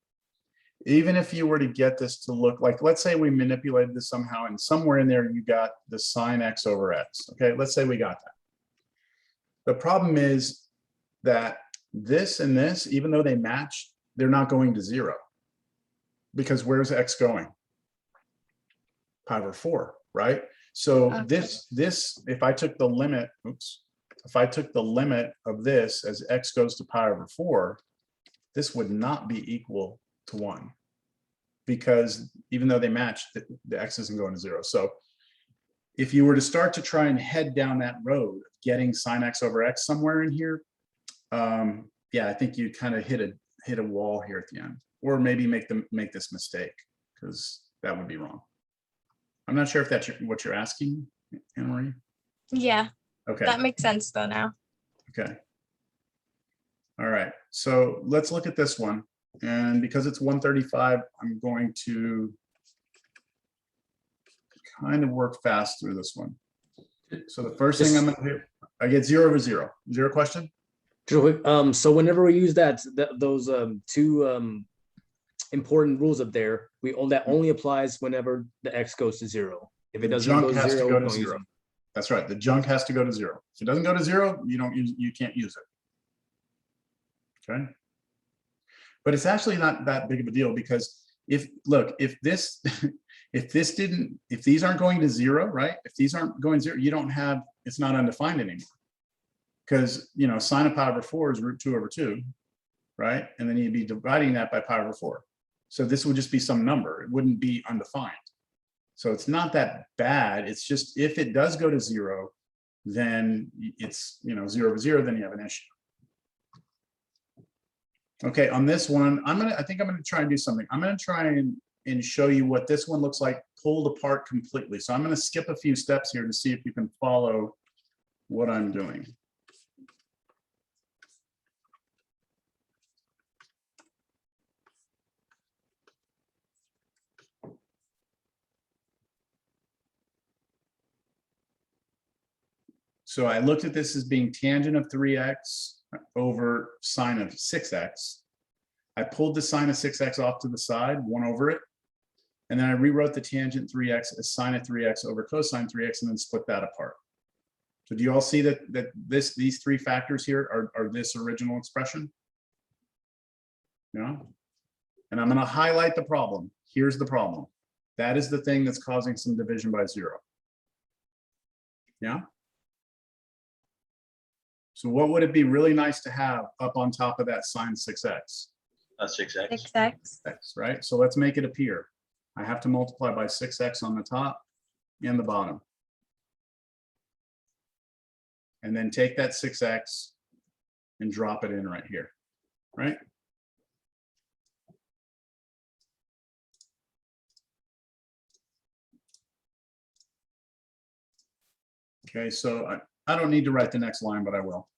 Even if you were to get this to look like, let's say we manipulated this somehow and somewhere in there you got the sine X over X. Okay, let's say we got that. The problem is that this and this, even though they match, they're not going to 0. Because where's X going? Pi over 4, right? So Okay. this, if I took the limit, if I took the limit of this as X goes to pi over 4, this would not be equal to 1. Because even though they match, the X isn't going to 0. So if you were to start to try and head down that road of getting sine X over X somewhere in here, yeah, I think you kind of hit a wall here at the end, or maybe make this mistake, because that would be wrong. I'm not sure if that's what you're asking, Anna Marie. Yeah, Okay. that makes sense though now. Okay. All right, so let's look at this one. And because it's 135, I'm going to kind of work fast through this one. So the first thing I'm going to do, I get 0 over 0. Zero question? Just real quick, so whenever we use those two important rules up there, that only applies whenever the X goes to 0. If it The doesn't junk go to has to 0, go to don't use 0. them. That's right. The junk has to go to 0. If it doesn't go to 0, you can't use it. Okay. But it's actually not that big of a deal because if these aren't going to 0, right? If these aren't going 0, you don't have, it's not undefined anymore. Because, sine of pi over 4 is root 2 over 2, right? And then you'd be dividing that by pi over 4. So this would just be some number. It wouldn't be undefined. So it's not that bad. It's just if it does go to 0, then it's 0 over 0, then you have an issue. Okay, on this one, I think I'm gonna try and do something. I'm gonna try and show you what this one looks like pulled apart completely. So I'm gonna skip a few steps here to see if you can follow what I'm doing. So I looked at this as being tangent of 3x over sine of 6x. I pulled the sine of 6x off to the side, 1 over it. And then I rewrote the tangent 3x as sine of 3x over cosine 3x and then split that apart. So do you all see that these three factors here are this original expression? Yeah. And I'm going to highlight the problem. Here's the problem. That is the thing that's causing some division by 0. Yeah. So what would it be really nice to have up on top of that sine 6x? 6x. 6x. X, right? So let's make it appear. I have to multiply by 6x on the top and the bottom. And then take that 6x and drop it in right here, right? Okay, so I don't need to write the next line, but I will.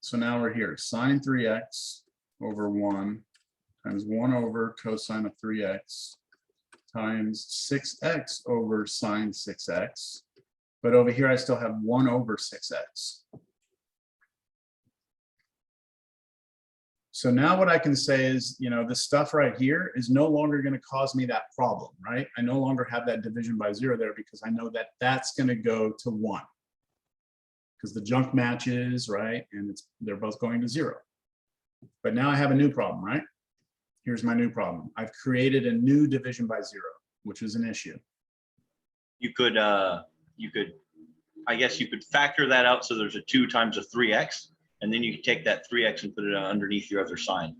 So now we're here, sine 3x over 1 times 1 over cosine of 3x times 6x over sine 6x. But over here, I still have 1 over 6x. So now what I can say is, this stuff right here is no longer going to cause me that problem, right? I no longer have that division by 0 there because I know that that's going to go to 1. Because the junk matches, right? And they're both going to 0. But now I have a new problem, right? Here's my new problem. I've created a new division by 0, which is an issue. You could, I guess you could factor that out so there's a 2 times a 3x, and then you could take that 3x and put it underneath your other sign.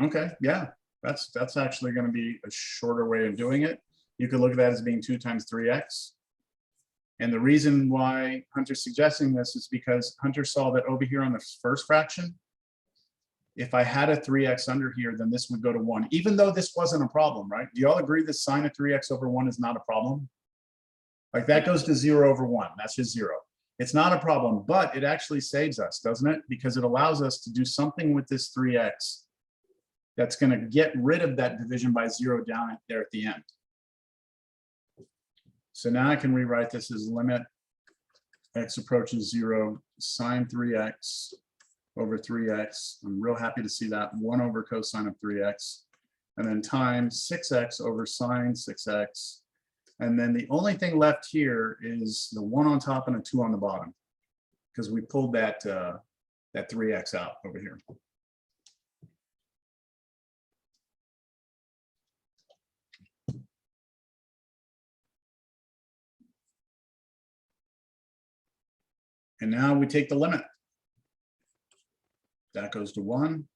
Okay, yeah, That's actually going to be a shorter way of doing it. You could look at that as being 2 times 3x. And the reason why Hunter's suggesting this is because Hunter saw that over here on the first fraction, if I had a 3x under here, then this would go to 1, even though this wasn't a problem, right? Do y'all agree the sine of 3x over 1 is not a problem? Like that goes to 0 over 1. That's just 0. It's not a problem, but it actually saves us, doesn't it? Because it allows us to do something with this 3x that's going to get rid of that division by 0 down there at the end. So now I can rewrite this as limit x approaches 0, sine 3x over 3x. I'm real happy to see that, 1 over cosine of 3x, and then times 6x over sine 6x. And then the only thing left here is the 1 on top and a 2 on the bottom, because we pulled that, that 3x out over here. And now we take the limit. That goes to 1.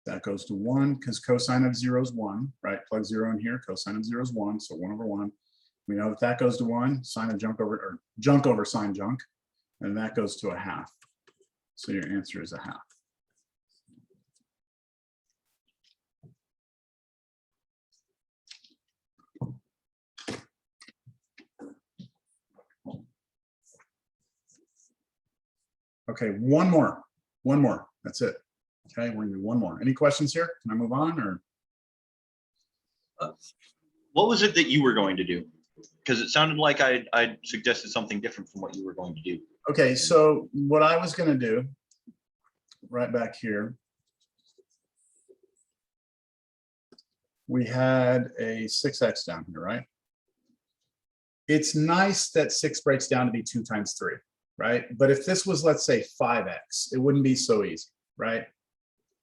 That goes to 1 because cosine of 0 is 1, right? Plug 0 in here. Cosine of 0 is 1, so 1 over 1. We know that that goes to 1. Sine of junk over, or junk over sine junk, and that goes to a half. So your answer is a half. Okay, one more. That's it. Okay, we're gonna do one more. Any questions here? Can I move on or? What was it that you were going to do? Because it sounded like I suggested something different from what you were going to do. Okay, so what I was gonna do, right back here, we had a 6x down here, right? It's nice that 6 breaks down to be 2 times 3, right? But if this was, let's say, 5x, it wouldn't be so easy, right?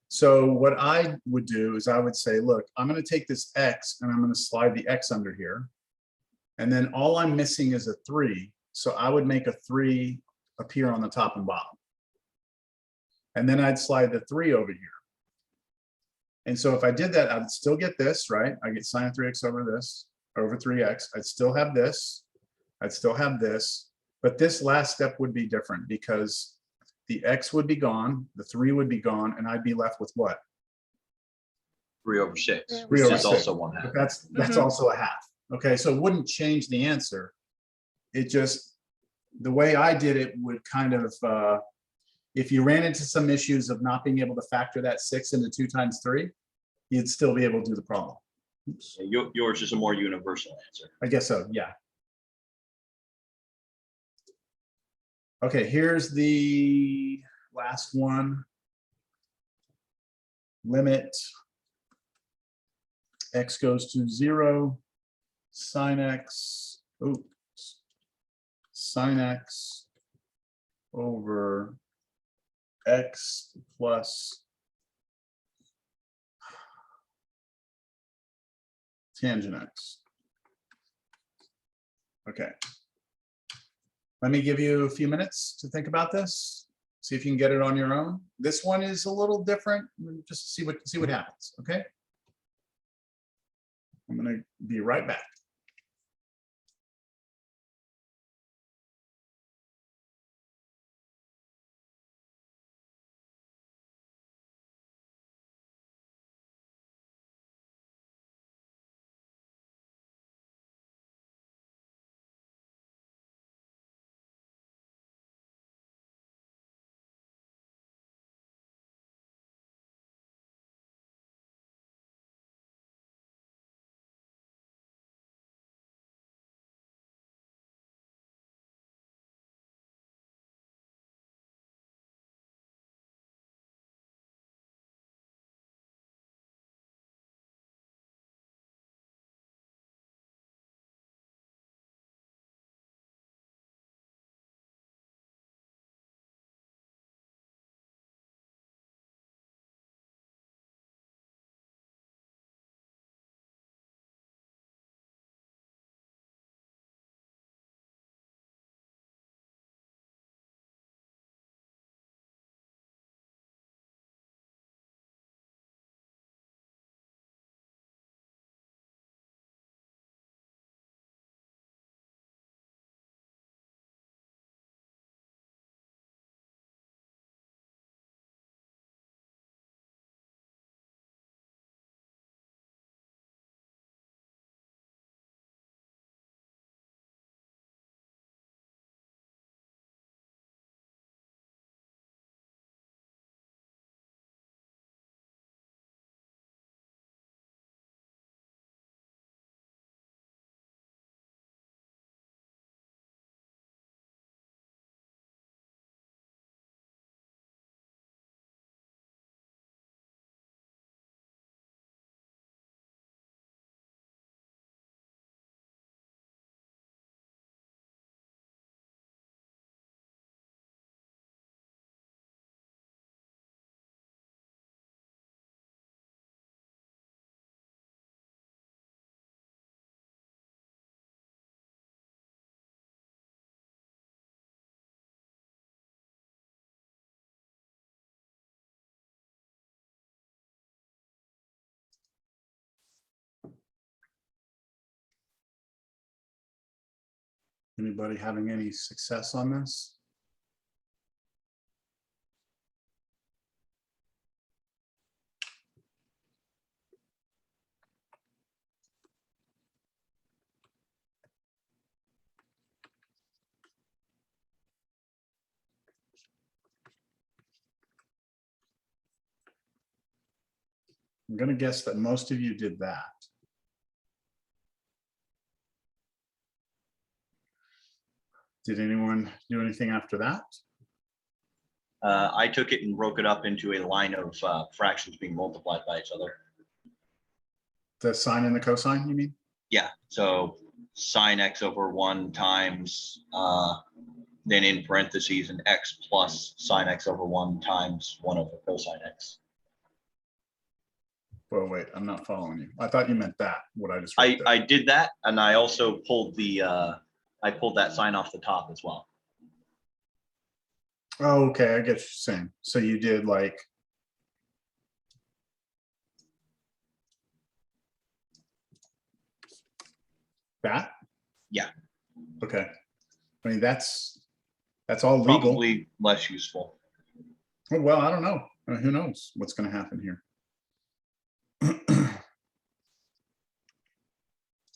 So what I would do is I would say, look, I'm going to take this x and I'm going to slide the x under here. And then all I'm missing is a 3. So I would make a 3 appear on the top and bottom. And then I'd slide the 3 over here. And so if I did that, I'd still get this, right? I get sine of 3x over this, over 3x. I'd still have this. I'd still have this. But this last step would be different because the x would be gone, the 3 would be gone, and I'd be left with what? 3 over 6. 3 Which over is 6. also 1/2. But that's also a half. Okay, so it wouldn't change the answer. It just, the way I did it would kind of, if you ran into some issues of not being able to factor that 6 into 2 times 3, you'd still be able to do the problem. Oops. Yours is a more universal answer. I guess so, yeah. Okay, here's the last one. Limit x goes to 0, sine x, oops, sine x over x plus tangent x. Okay. Let me give you a few minutes to think about this. See if you can get it on your own. This one is a little different. Just see what happens. Okay. I'm going to be right back. Anybody having any success on this? I'm gonna guess that most of you did that. Did anyone do anything after that? I took it and broke it up into a line of fractions being multiplied by each other. The sine and the cosine, you mean? Yeah, so sine x over 1 times, then in parentheses, an x plus sine x over 1 times 1 over cosine x. Well, wait, I'm not following you. I thought you meant that, what I just wrote there. I did that, and I also pulled the I pulled that sign off the top as well. Oh, okay, I get what you're saying. So you did like. That? Yeah. Okay. I mean, that's all legal. Probably less useful. Well, I don't know. Who knows what's going to happen here?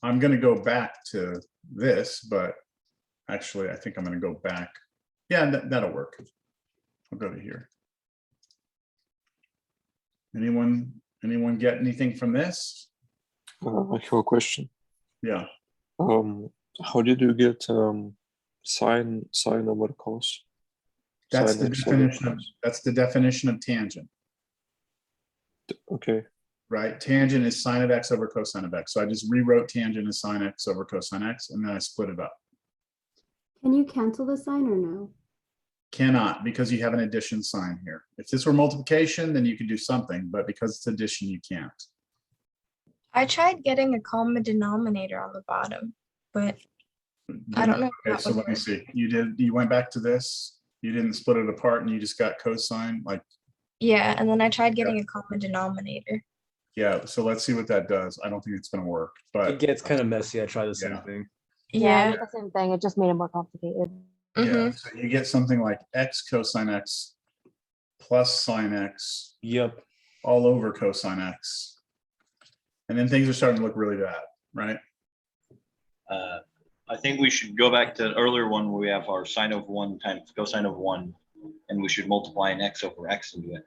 I'm going to go back to this, but actually, I think I'm going to go back. Yeah, that'll work. I'll go to here. Anyone get anything from this? I have a question. Yeah. How did you get sine over cos? That's Sine the x over definition of, cos. that's the definition of tangent, Okay. right? Tangent is sine of x over cosine of x. So I just rewrote tangent as sine x over cosine x, and then I split it up. Can you cancel the sign or no? Cannot, because you have an addition sign here. If this were multiplication, then you could do something, but because it's addition, you can't. I tried getting a common denominator on the bottom, but I don't know. if Okay, that so would let me work. see. You went back to this, you didn't split it apart, and you just got cosine, like, Yeah, and then I tried getting a common denominator. yeah, so let's see what that does. I don't think it's gonna work, but. It gets kind of messy. I tried the same Yeah. thing. I Yeah. did the same thing. It just made it more complicated. Yeah, Mhm. so you get something like x cosine x plus sine x Yep. all over cosine x. And then things are starting to look really bad, right? I think we should go back to the earlier one where we have our sine over 1 times cosine of 1, and we should multiply an x over x into it.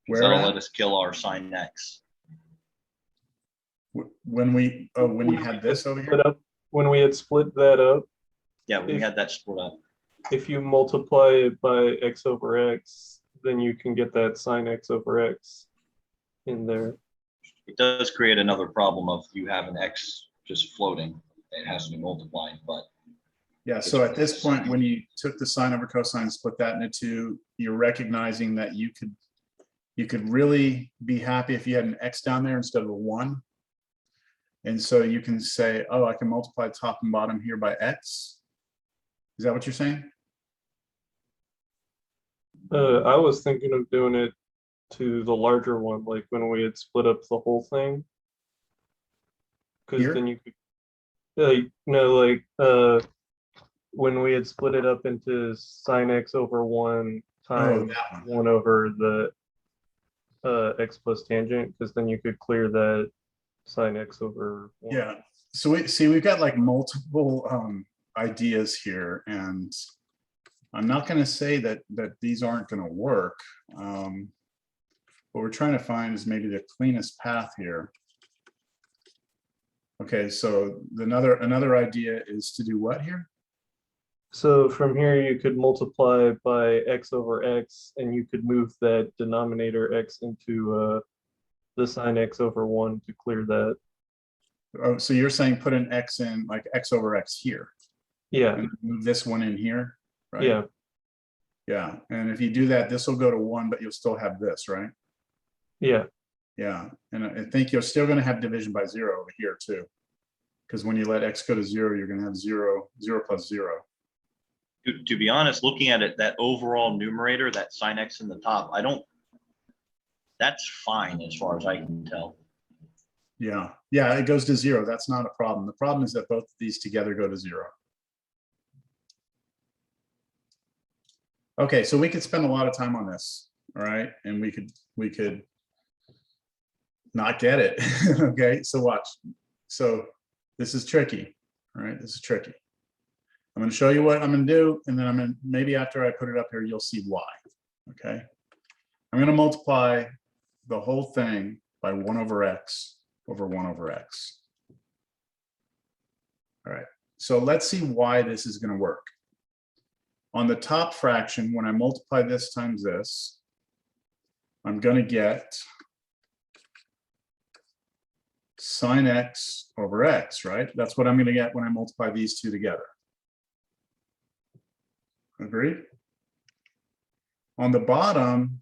Where That'll at? let us kill our sine x. When you had this over here? Split up, when we had split that up, Yeah, we If- had that split up. if you multiply it by x over x, then you can get that sine x over x in there. It does create another problem of you have an x just floating. It has to be multiplied, but Yeah, so at this point, when you took the sine over cosine, split that into two, you're recognizing that you could really be happy if you had an x down there instead of a 1. And so you can say, oh, I can multiply top and bottom here by x. Is that what you're saying? I was thinking of doing it to the larger one, like when we had split up the whole thing. Because Here? then you could, like, no, like, when we had split it up into sine x over 1 Oh, times that one. 1 over the x plus tangent, because then you could clear that sine x over 1. Yeah, so we've got like multiple ideas here, and I'm not going to say that these aren't going to work. What we're trying to find is maybe the cleanest path here. Okay, so another idea is to do what here? So from here, you could multiply by x over x, and you could move that denominator x into the sine x over 1 to clear that. Oh, so you're saying put an x in, like x over x here, Yeah, and move this one in here, right? yeah, Yeah, and if you do that, this will go to 1, but you'll still have this, right? yeah. Yeah, and I think you're still going to have division by 0 over here too, because when you let x go to 0, you're going to have 0 plus 0. to be honest, looking at it, that overall numerator, that sine x in the top, that's fine as far as I can tell. Yeah, it goes to 0. That's not a problem. The problem is that both of these together go to 0. Okay, so we could spend a lot of time on this, all right? And we could not get it, okay? So watch. So this is tricky, all right? This is tricky. I'm gonna show you what I'm gonna do, and then I'm gonna, maybe after I put it up here, you'll see why, okay? I'm gonna multiply the whole thing by 1 over x over 1 over x. All right, so let's see why this is gonna work. On the top fraction, when I multiply this times this, I'm gonna get sine x over x, right? That's what I'm gonna get when I multiply these two together. Agreed? On the bottom,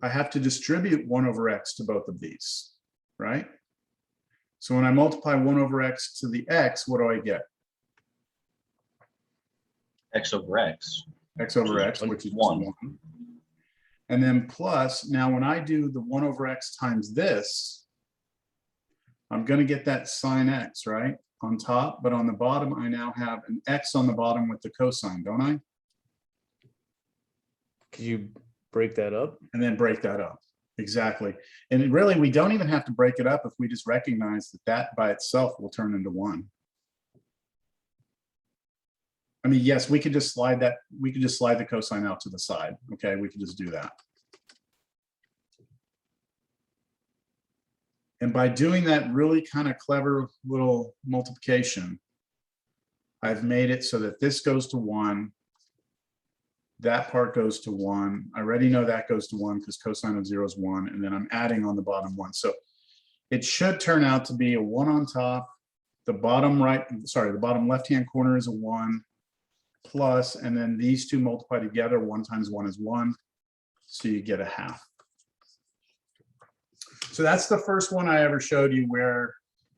I have to distribute 1 over x to both of these, right? So when I multiply 1 over x to the x, what do I get? X over X. X over x, which is 1. And then plus, now when I do the 1 over x times this, I'm going to get that sine x, right, on top, but on the bottom, I now have an x on the bottom with the cosine, don't I? Could you break that up? And then break that up. Exactly. And really, we don't even have to break it up if we just recognize that that by itself will turn into 1. I mean, yes, we could just slide that. We could just slide the cosine out to the side. Okay, we could just do that. And by doing that really kind of clever little multiplication, I've made it so that this goes to 1. That part goes to 1. I already know that goes to 1 because cosine of 0 is 1. And then I'm adding on the bottom 1. So it should turn out to be a 1 on top. The bottom right, sorry, the bottom left-hand corner is a 1 plus, and then these two multiply together. 1 times 1 is 1. So you get a half. So that's the first one I ever showed you where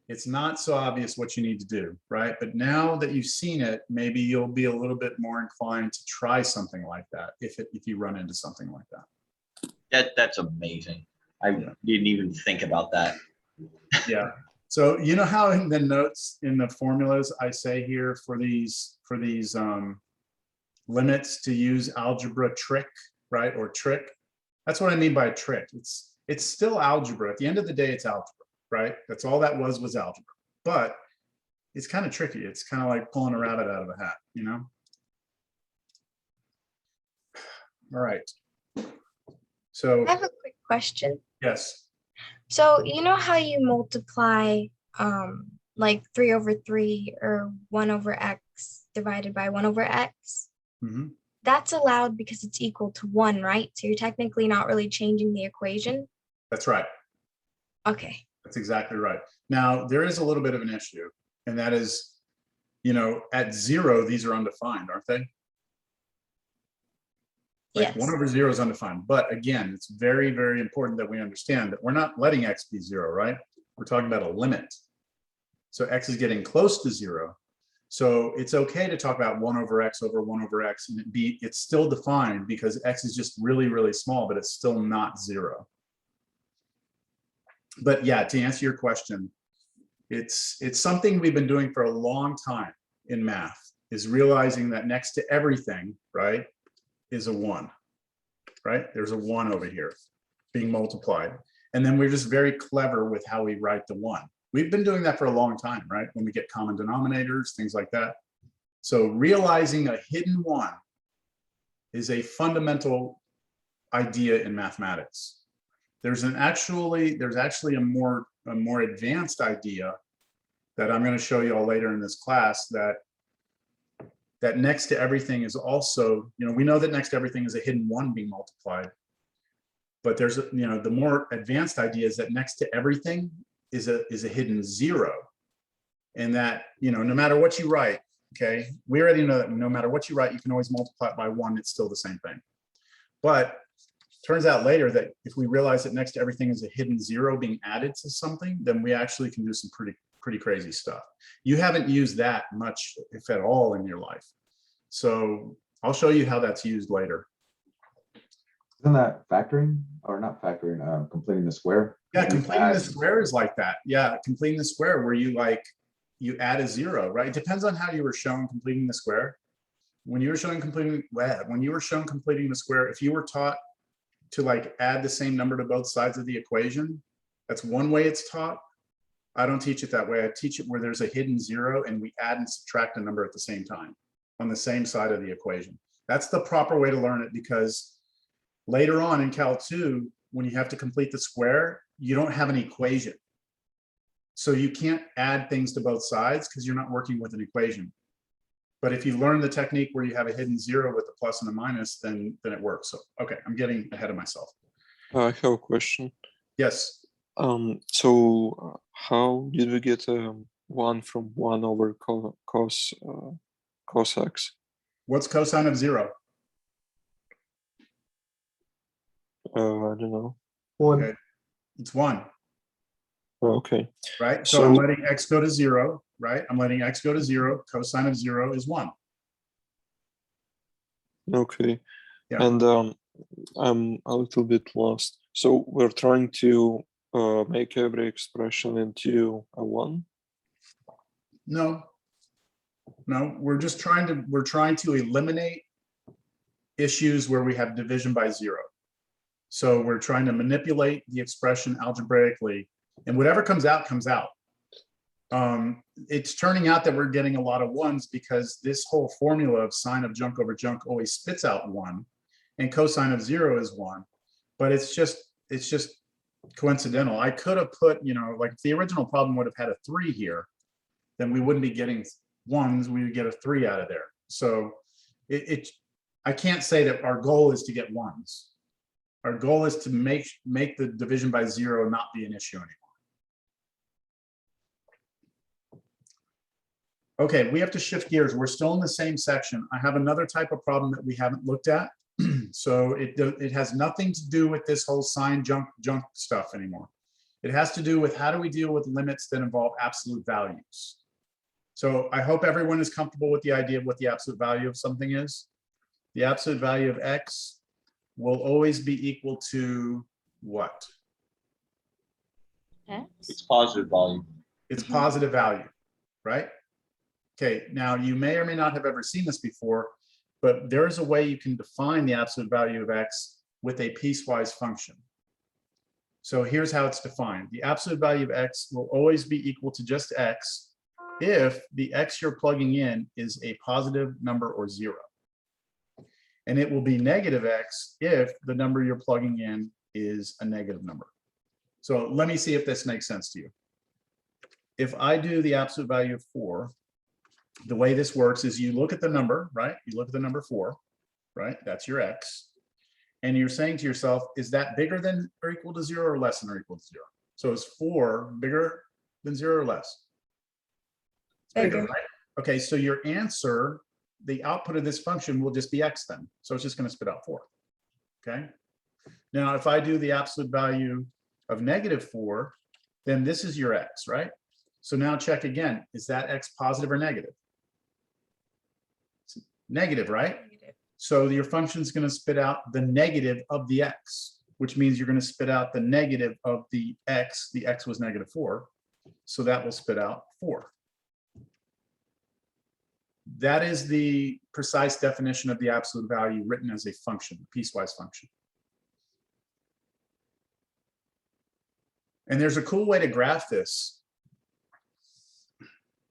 it's not so obvious what you need to do, right? But now that you've seen it, maybe you'll be a little bit more inclined to try something like that if you run into something like that. That's amazing. I didn't even think about that. Yeah. So you know how in the notes in the formulas I say here for these limits to use algebra trick, right? Or trick. That's what I mean by a trick. It's still algebra. At the end of the day, it's algebra, right? That's all that was algebra. But it's kind of tricky. It's kind of like pulling a rabbit out of a hat, you know? All right. So I have a quick question. yes. So you know how you multiply like 3 over 3 or 1 over x divided by 1 over x? Mm-hmm. That's allowed because it's equal to 1, right? So you're technically not really changing the equation. That's right. Okay. That's exactly right. Now, there is a little bit of an issue, and that is, you know, at 0, these are undefined, aren't they? Like Yes. 1 over 0 is undefined. But again, it's very, very important that we understand that we're not letting x be 0, right? We're talking about a limit. So x is getting close to 0. So it's okay to talk about 1 over x over 1 over x, and it's still defined because x is just really, really small, but it's still not 0. But yeah, to answer your question, it's something we've been doing for a long time in math, is realizing that next to everything, right, is a 1, right? There's a 1 over here being multiplied. And then we're just very clever with how we write the 1. We've been doing that for a long time, right? When we get common denominators, things like that. So realizing a hidden 1 is a fundamental idea in mathematics. There's actually a more advanced idea that I'm going to show you all later in this class, that next to everything is also, you know, we know that next to everything is a hidden 1 being multiplied. But there's, you know, the more advanced idea is that next to everything is a hidden 0. And that, you know, no matter what you write, okay, we already know that no matter what you write, you can always multiply it by 1, it's still the same thing. But turns out later that if we realize that next to everything is a hidden 0 being added to something, then we actually can do some pretty crazy stuff. You haven't used that much, if at all, in your life. So I'll show you how that's used later. Isn't that factoring, or not factoring, completing the square? Yeah, completing the square is like that. Yeah, completing the square where you add a 0, right? It depends on how you were shown completing the square. when you were shown completing the square, if you were taught to like add the same number to both sides of the equation, that's one way it's taught. I don't teach it that way. I teach it where there's a hidden zero and we add and subtract a number at the same time on the same side of the equation. That's the proper way to learn it, because later on in Cal 2, when you have to complete the square, you don't have an equation. So you can't add things to both sides because you're not working with an equation. But if you learn the technique where you have a hidden zero with a plus and a minus, then it works. So, okay, I'm getting ahead of myself. I have a question. Yes. So how did we get 1 from 1 over cos x? What's cosine of 0? I don't know. Okay. It's 1. Okay. Right? So I'm letting x go to 0, right? I'm letting x go to 0. Cosine of 0 is 1. Okay. Yeah. And I'm a little bit lost. So we're trying to make every expression into a 1? No, we're just trying to eliminate issues where we have division by 0. So we're trying to manipulate the expression algebraically, and whatever comes out, comes out. It's turning out that we're getting a lot of 1s because this whole formula of sine of junk over junk always spits out 1, and cosine of 0 is 1, but it's just coincidental. I could have put, like if the original problem would have had a 3 here, then we wouldn't be getting 1s, we would get a 3 out of there. So I can't say that our goal is to get 1s. Our goal is to make the division by 0 not be an issue anymore. Okay, we have to shift gears. We're still in the same section. I have another type of problem that we haven't looked at. So it has nothing to do with this whole sign junk stuff anymore. It has to do with how do we deal with limits that involve absolute values. So I hope everyone is comfortable with the idea of what the absolute value of something is. The absolute value of x will always be equal to what? It's positive value. It's positive value, right? Okay, now you may or may not have ever seen this before, but there is a way you can define the absolute value of x with a piecewise function. So here's how it's defined. The absolute value of x will always be equal to just x if the x you're plugging in is a positive number or 0. And it will be negative x if the number you're plugging in is a negative number. So let me see if this makes sense to you. If I do the absolute value of 4, the way this works is you look at the number, right? You look at the number 4, right? That's your x. And you're saying to yourself, is that bigger than or equal to 0 or less than or equal to 0? So is 4 bigger than 0 or less? It's bigger, right? Okay, so your answer, the output of this function will just be x then. So it's just going to spit out 4. Okay. Now, if I do the absolute value of -4, then this is your x, right? So now check again. Is that x positive or negative? It's negative, right? Negative. So your function is going to spit out the negative of the x, which means you're going to spit out the negative of the x. The x was -4. So that will spit out 4. That is the precise definition of the absolute value written as a function, a piecewise function. And there's a cool way to graph this.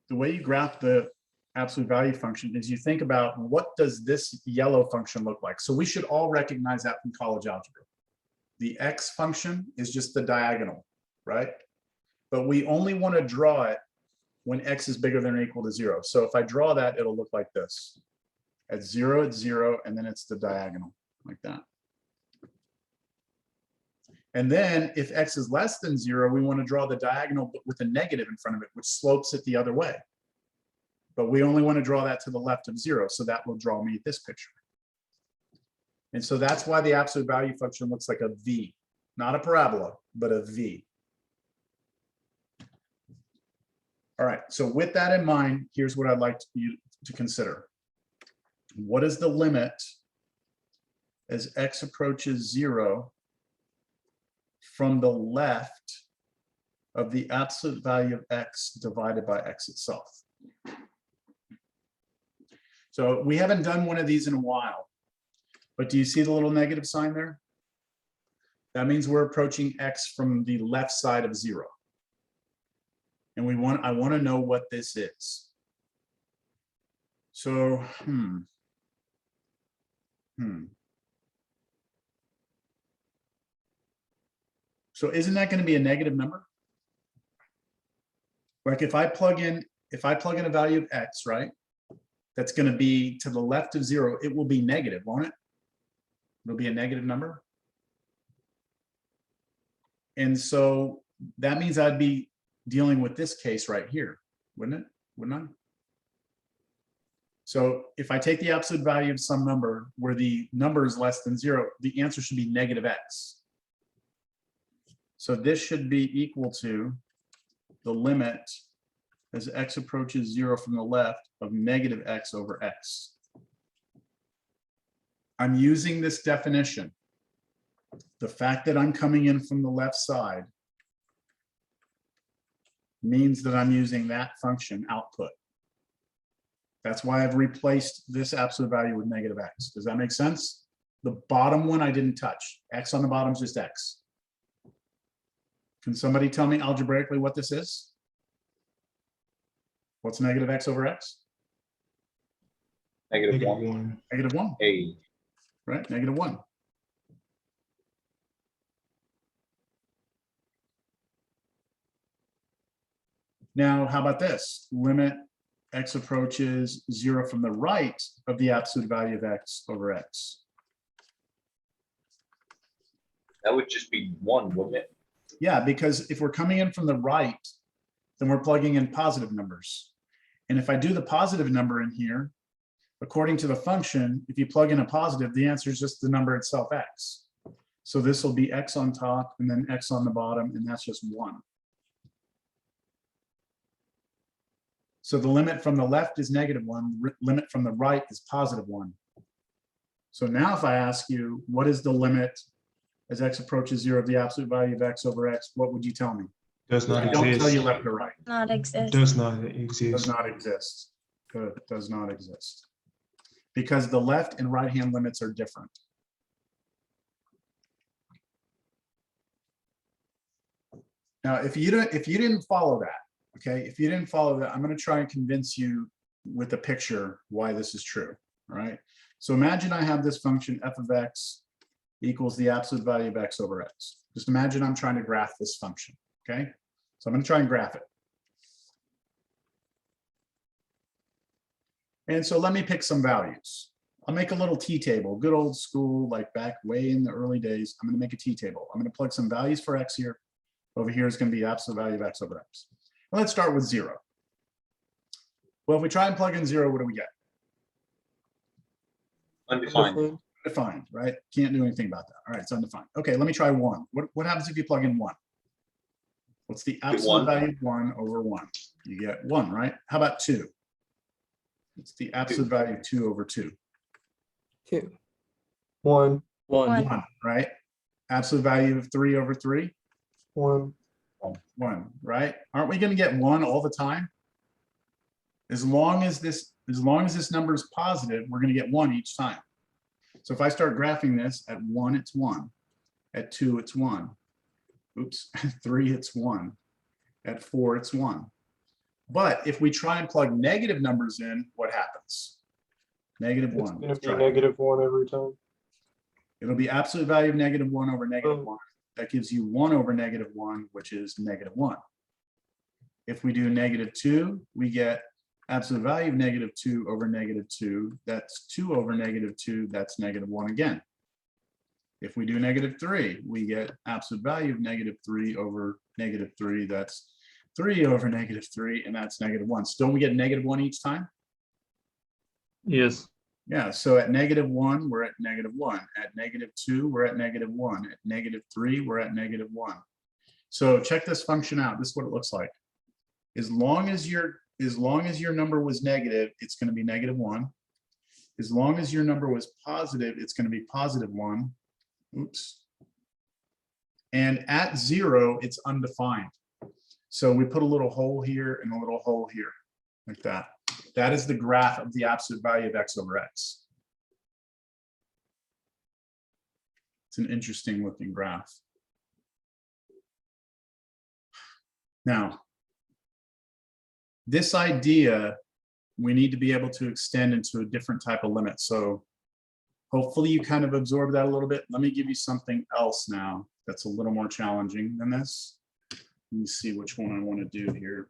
The way you graph the absolute value function is you think about what does this yellow function look like? So we should all recognize that from college algebra. The x function is just the diagonal, right? But we only want to draw it when x is bigger than or equal to 0. So if I draw that, it'll look like this. At 0, it's 0, and then it's the diagonal, like that. And then if x is less than 0, we want to draw the diagonal but with a negative in front of it, which slopes it the other way. But we only want to draw that to the left of 0, so that will draw me this picture. And so that's why the absolute value function looks like a V, not a parabola, but a V. All right, so with that in mind, here's what I'd like you to consider. What is the limit as x approaches 0 from the left of the absolute value of x divided by x itself? So we haven't done one of these in a while, but do you see the little negative sign there? That means we're approaching X from the left side of 0. And I want to know what this is. So, So isn't that going to be a negative number? Like if I plug in a value of X, right? That's going to be to the left of 0, it will be negative, won't it? It'll be a negative number. And so that means I'd be dealing with this case right here, wouldn't it? Wouldn't I? So if I take the absolute value of some number where the number is less than 0, the answer should be negative X. So this should be equal to the limit as X approaches 0 from the left of negative X over X. I'm using this definition. The fact that I'm coming in from the left side means that I'm using that function output. That's why I've replaced this absolute value with negative X. Does that make sense? The bottom one I didn't touch. X on the bottom is just X. Can somebody tell me algebraically what this is? What's negative X over X? Negative 1. Negative 1. A. Right, negative 1. Now, how about this? Limit X approaches 0 from the right of the absolute value of X over X. That would just be 1, wouldn't it? Yeah, because if we're coming in from the right, then we're plugging in positive numbers. And if I do the positive number in here, according to the function, if you plug in a positive, the answer is just the number itself, X. So this will be X on top and then X on the bottom, and that's just 1. So the limit from the left is negative 1, limit from the right is positive 1. So now if I ask you, what is the limit as X approaches 0 of the absolute value of X over X, what would you tell me? Does not I don't tell exist. you left or right. Not exist. Does not Does exist. not exist. Good, does not exist. Because the left and right hand limits are different. Now, if you didn't follow that, okay, if you didn't follow that, I'm going to try and convince you with a picture why this is true. All right. So imagine I have this function f of X equals the absolute value of X over X. Just imagine I'm trying to graph this function. Okay. So I'm going to try and graph it. And so let me pick some values. I'll make a little t-table, good old school, like back way in the early days. I'm going to make a t-table. I'm going to plug some values for X here. Over here is going to be absolute value of X over X. Well, let's start with 0. Well, if we try and plug in 0, what do we get? Undefined. Undefined, right? Can't do anything about that. All right, it's undefined. Okay, let me try 1. What happens if you plug in 1? What's the absolute value of 1 over 1? You get 1, right? How about 2? It's the absolute value of 2 over 2. 2. 1. 1. 1, right? Absolute value of 3 over 3? 1. 1, right? Aren't we going to get 1 all the time? As long as this number is positive, we're going to get 1 each time. So if I start graphing this at 1, it's 1. At 2, it's 1. Oops, at 3, it's 1. At 4, it's 1. But if we try and plug negative numbers in, what happens? Negative 1. It's going Let's to be try. negative 1 every time. It'll be absolute value of negative 1 over negative 1. That gives you 1 over negative 1, which is negative 1. If we do negative 2, we get absolute value of negative 2 over negative 2. That's 2 over negative 2. That's negative 1 again. If we do negative 3, we get absolute value of negative 3 over negative 3. That's 3 over negative 3, and that's negative 1. So don't we get negative 1 each time? Yes. Yeah, so at negative 1, we're at negative 1. At negative 2, we're at negative 1. At negative 3, we're at negative 1. So check this function out. This is what it looks like. As long as your number was negative, it's going to be negative 1. As long as your number was positive, it's going to be positive 1. Oops. And at 0, it's undefined. So we put a little hole here and a little hole here, like that. That is the graph of the absolute value of x over x. It's an interesting looking graph. Now, this idea, we need to be able to extend into a different type of limit. So hopefully you kind of absorb that a little bit. Let me give you something else now that's a little more challenging than this. Let me see which one I want to do here.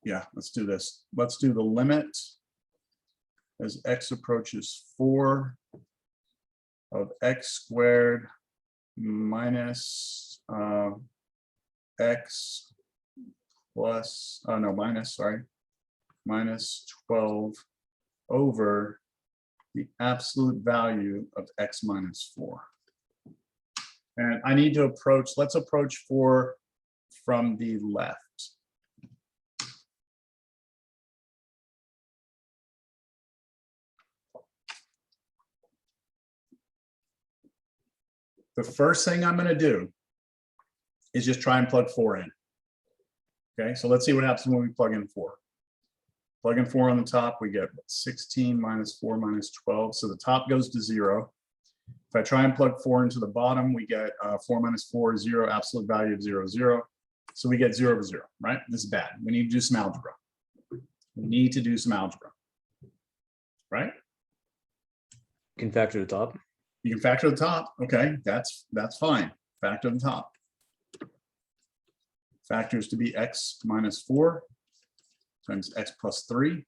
Yeah, let's do this. Let's do the limit as x approaches 4 of x squared minus x plus, oh no, minus, sorry, minus 12 over the absolute value of x minus 4. And I need to approach, let's approach 4 from the left. The first thing I'm going to do is just try and plug 4 in. Okay, so let's see what happens when we plug in 4. Plug in 4 on the top, we get 16 minus 4 minus 12. So the top goes to 0. If I try and plug 4 into the bottom, we get 4 minus 4, 0, absolute value of 0, 0. So we get 0 over 0, right? This is bad. We need to do some algebra. We need to do some algebra, right? You can factor the top. You can factor the top. Okay, that's fine. Factor the top. Factors to be x minus 4 times x plus 3.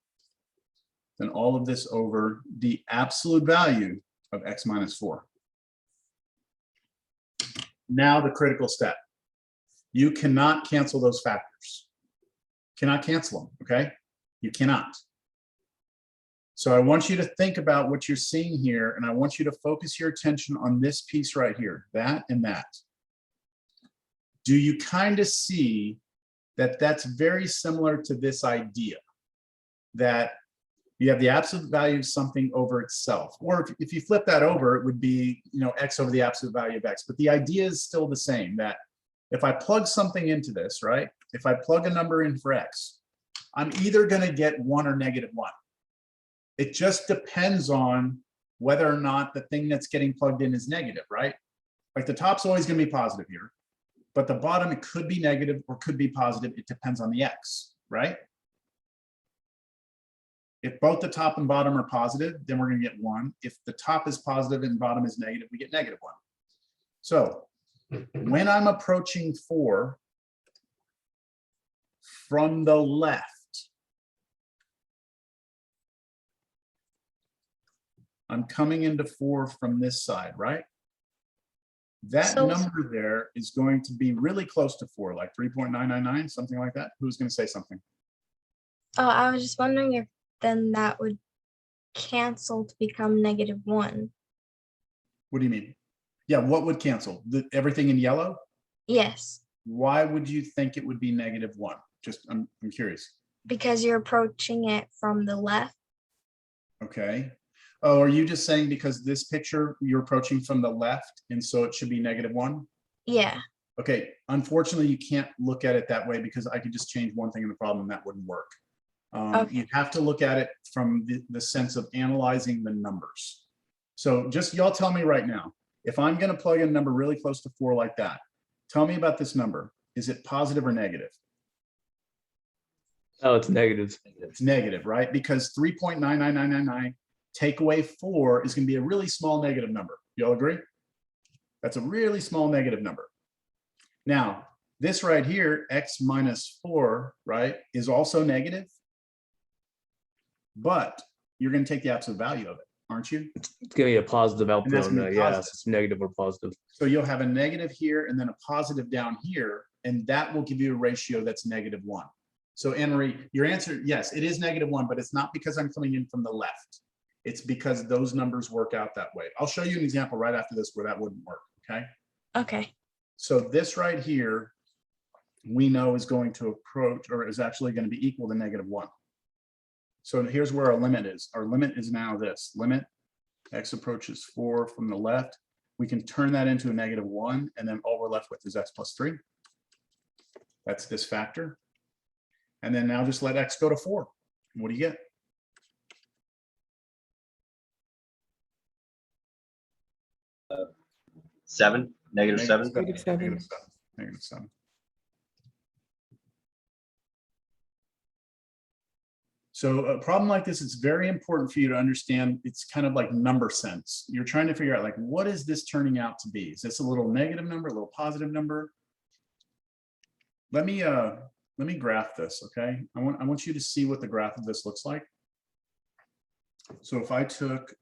Then all of this over the absolute value of x minus 4. Now the critical step. You cannot cancel those factors. Cannot cancel them, okay? You cannot. So I want you to think about what you're seeing here, and I want you to focus your attention on this piece right here, that and that. Do you kind of see that that's very similar to this idea that you have the absolute value of something over itself? Or if you flip that over, it would be, you know, x over the absolute value of x. But the idea is still the same, that if I plug something into this, right? If I plug a number in for x, I'm either going to get 1 or negative 1. It just depends on whether or not the thing that's getting plugged in is negative, right? Like the top's always going to be positive here, but the bottom, it could be negative or could be positive. It depends on the x, right? If both the top and bottom are positive, then we're going to get 1. If the top is positive and bottom is negative, we get negative 1. So when I'm approaching 4 from the left, I'm coming into 4 from this side, right? That number there is going to be really close to 4, like 3.999, something like that. Who's going to say something? Oh, I was just wondering if then that would cancel to become negative 1. What do you mean? Yeah, what would cancel? Everything in yellow? Yes, Why would you think it would be negative 1? Just, I'm curious. because you're approaching it from the left. Okay. Oh, are you just saying because this picture you're approaching from the left and so it should be negative 1? Yeah. Okay, unfortunately, you can't look at it that way because I could just change one thing in the problem and that wouldn't work. Okay. You have to look at it from the sense of analyzing the numbers. So just y'all tell me right now, if I'm going to plug in a number really close to 4 like that, tell me about this number. Is it positive or negative? Oh, it's negative. It's negative, right? Because 3.99999 take away 4 is going to be a really small negative number. You all agree? That's a really small negative number. Now, this right here, x minus 4, right, is also negative, but you're going to take the absolute value of it, aren't you? It's gonna be a positive that's output. gonna be Yeah, positive. so it's negative or positive. So you'll have a negative here and then a positive down here, and that will give you a ratio that's negative 1. So Anne-Marie, your answer, yes, it is negative 1, but it's not because I'm coming in from the left. It's because those numbers work out that way. I'll show you an example right after this where that wouldn't work, okay? Okay. So this right here, we know is going to approach, or is actually going to be equal to negative 1. So here's where our limit is. Our limit is now this. Limit x approaches 4 from the left. We can turn that into a negative 1, and then all we're left with is x plus 3. That's this factor. And then now just let x go to 4. What do you get? Seven, negative seven. Negative 7. Negative 7. Negative 7. So a problem like this, it's very important for you to understand. It's kind of like number sense. You're trying to figure out, like, what is this turning out to be? Is this a little negative number, a little positive number? Let me graph this, okay? I want you to see what the graph of this looks like. So if I took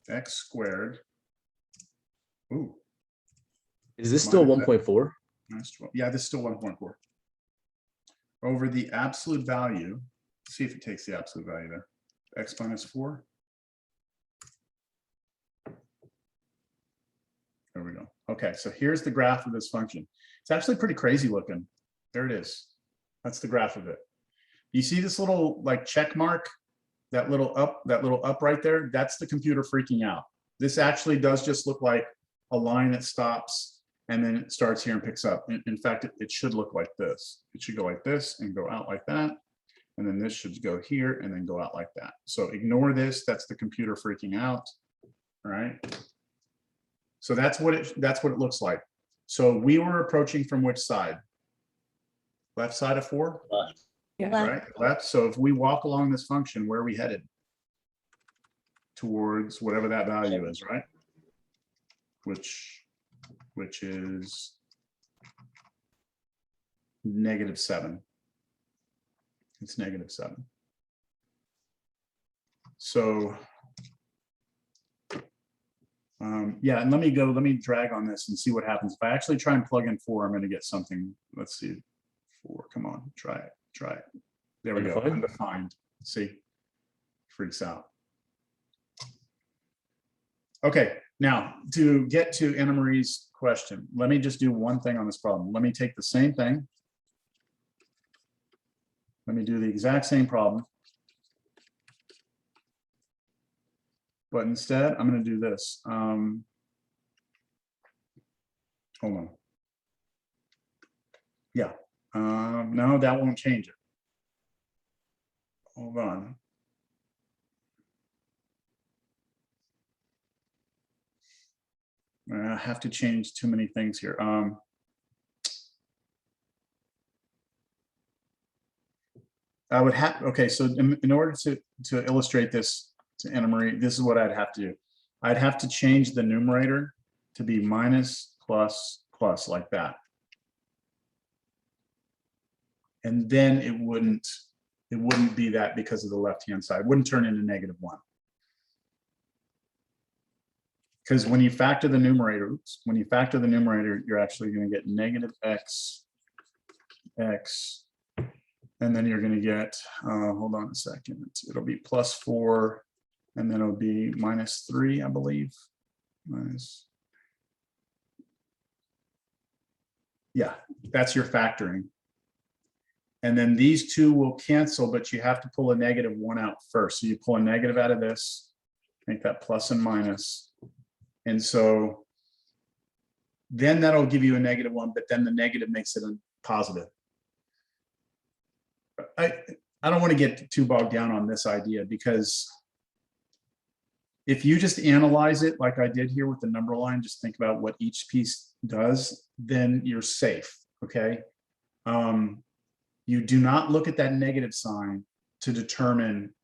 x squared, ooh, Is this still 1.4? nice, yeah, this is still 1.4 over the absolute value. See if it takes the absolute value there. X minus 4. There we go. Okay, so here's the graph of this function. It's actually pretty crazy looking. There it is. That's the graph of it. You see this little like check mark, that little up right there? That's the computer freaking out. This actually does just look like a line that stops and then it starts here and picks up. In fact, it should look like this. It should go like this and go out like that. And then this should go here and then go out like that. So ignore this. That's the computer freaking out. All right. So that's what it looks like. So we were approaching from which side? Left side of 4? Left. Yeah. Right, left. So if we walk along this function, where are we headed? Towards whatever that value is, right? Which is -7. It's -7. So yeah, and let me drag on this and see what happens. If I actually try and plug in 4, I'm going to get something. Let's see. 4, come on, try it. There we go. Undefined? Undefined. See, freaks out. Okay, now to get to Anna Marie's question, let me just do one thing on this problem. Let me take the same thing. Let me do the exact same problem. But instead, I'm going to do this. Hold on. Yeah. No, that won't change it. Hold on. I have to change too many things here. I would have, okay, so in order to illustrate this to Anna Marie, this is what I'd have to do. I'd have to change the numerator to be minus, plus, plus, like that. And then it wouldn't be that because of the left-hand side. It wouldn't turn into -1. Because when you factor the numerator, you're actually going to get -x, and then you're going to get, hold on a second, it'll be +4, and then it'll be -3, I believe. Yeah, that's your factoring. And then these two will cancel, but you have to pull a -1 out first. So you pull a negative out of this, make that plus and minus. And so then that'll give you a -1, but then the negative makes it a positive. I don't want to get too bogged down on this idea, because if you just analyze it like I did here with the number line, just think about what each piece does, then you're safe, okay? You do not look at that negative sign to determine,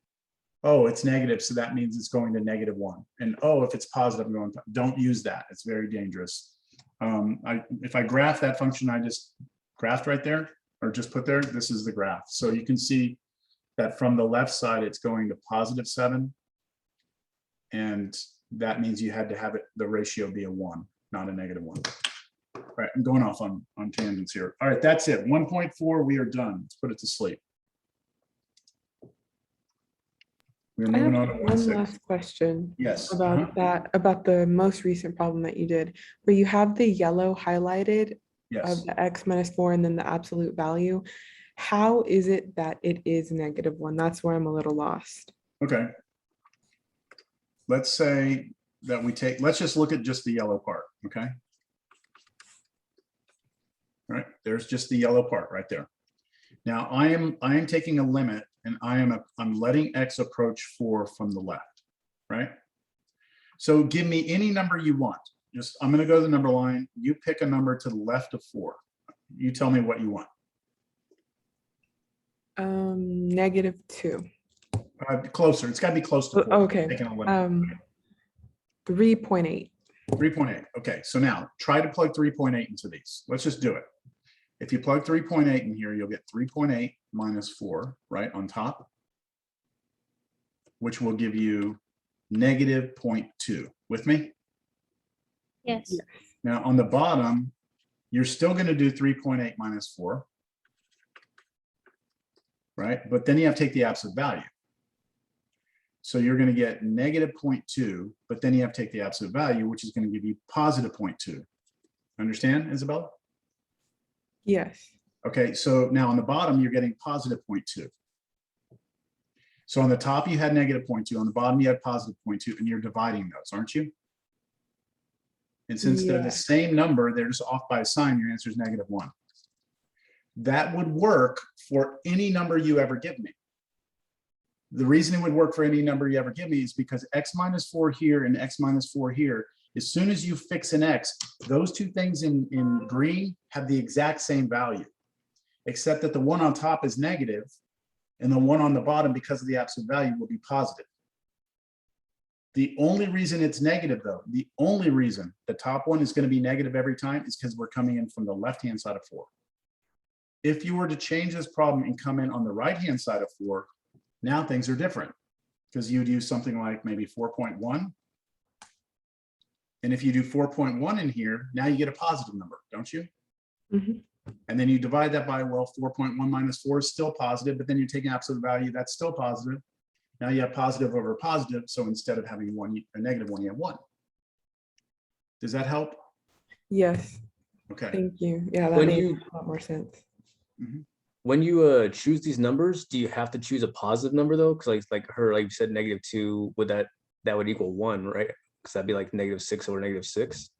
oh, it's negative, so that means it's going to -1. And oh, if it's positive, I'm going to, don't use that. It's very dangerous. If I graph that function I just graphed right there, or just put there, this is the graph. So you can see that from the left side, it's going to +7. And that means you had to have it, the ratio be a 1, not a -1. All right, I'm going off on tangents here. All right, that's it. 1.4, we are done. Let's put it to sleep. We're I have moving on to one 1.6. last question. Yes. About that, about the most recent problem that you did, where you have the yellow highlighted Yes. of the x minus 4 and then the absolute value. How is it that it is -1? That's where I'm a little lost. Okay. Let's say that let's just look at just the yellow part, okay? All right, there's just the yellow part right there. Now I am taking a limit and I'm letting X approach 4 from the left, right? So give me any number you want. Just, I'm going to go to the number line. You pick a number to the left of 4. You tell me what you want. -2. Closer. It's got to be close to 4. Okay. Taking a limit. 3.8. 3.8. Okay, so now try to plug 3.8 into these. Let's just do it. If you plug 3.8 in here, you'll get 3.8 minus 4, right, on top, which will give you -0.2. With me? Yes. Now on the bottom, you're still going to do 3.8 minus 4, right? But then you have to take the absolute value. So you're going to get -0.2, but then you have to take the absolute value, which is going to give you +0.2. Understand, Isabella? Yes. Okay, so now on the bottom, you're getting +0.2. So on the top, you had -0.2. On the bottom, you had +0.2, and you're dividing those, aren't you? And since they're the same number, they're just off by a sign, your answer is -1. That would work for any number you ever give me. The reason it would work for any number you ever give me is because X minus 4 here and X minus 4 here, as soon as you fix an X, those two things in green have the exact same value, except that the one on top is negative and the one on the bottom, because of the absolute value, will be positive. The only reason it's negative, though, the only reason the top one is going to be negative every time is because we're coming in from the left-hand side of 4. If you were to change this problem and come in on the right-hand side of 4, now things are different, because you'd use something like maybe 4.1. And if you do 4.1 in here, now you get a positive number, don't you? Mm-hmm. And then you divide that by, well, 4.1 minus 4 is still positive, but then you take an absolute value, that's still positive. Now you have positive over positive. So instead of having a -1, you have 1. Does that help? Yes. Okay. Thank you. Yeah, that When makes you- a lot more sense. When you choose these numbers, do you have to choose a positive number though? Because like you said, -2, would that would equal 1, right? Because that'd be like -6 over -6.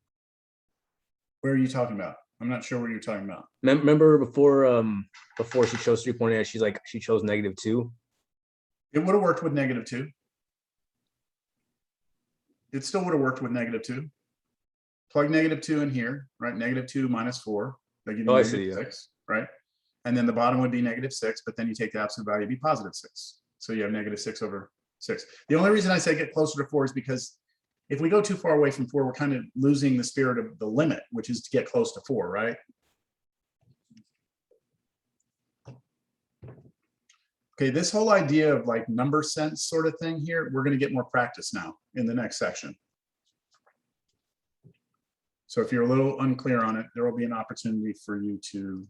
Where are you talking about? I'm not sure what you're talking about. Remember before she chose 3.8, she chose -2. It would have worked with -2. It still would have worked with -2. Plug -2 in here, right? -2 minus 4. They give you Oh, I see, yeah. -6, right? And then the bottom would be -6, but then you take the absolute value, it'd be +6. So you have -6 over 6. The only reason I say get closer to 4 is because if we go too far away from 4, we're kind of losing the spirit of the limit, which is to get close to 4, right? Okay, this whole idea of like number sense sort of thing here, we're going to get more practice now in the next section. So if you're a little unclear on it, there will be an opportunity for you to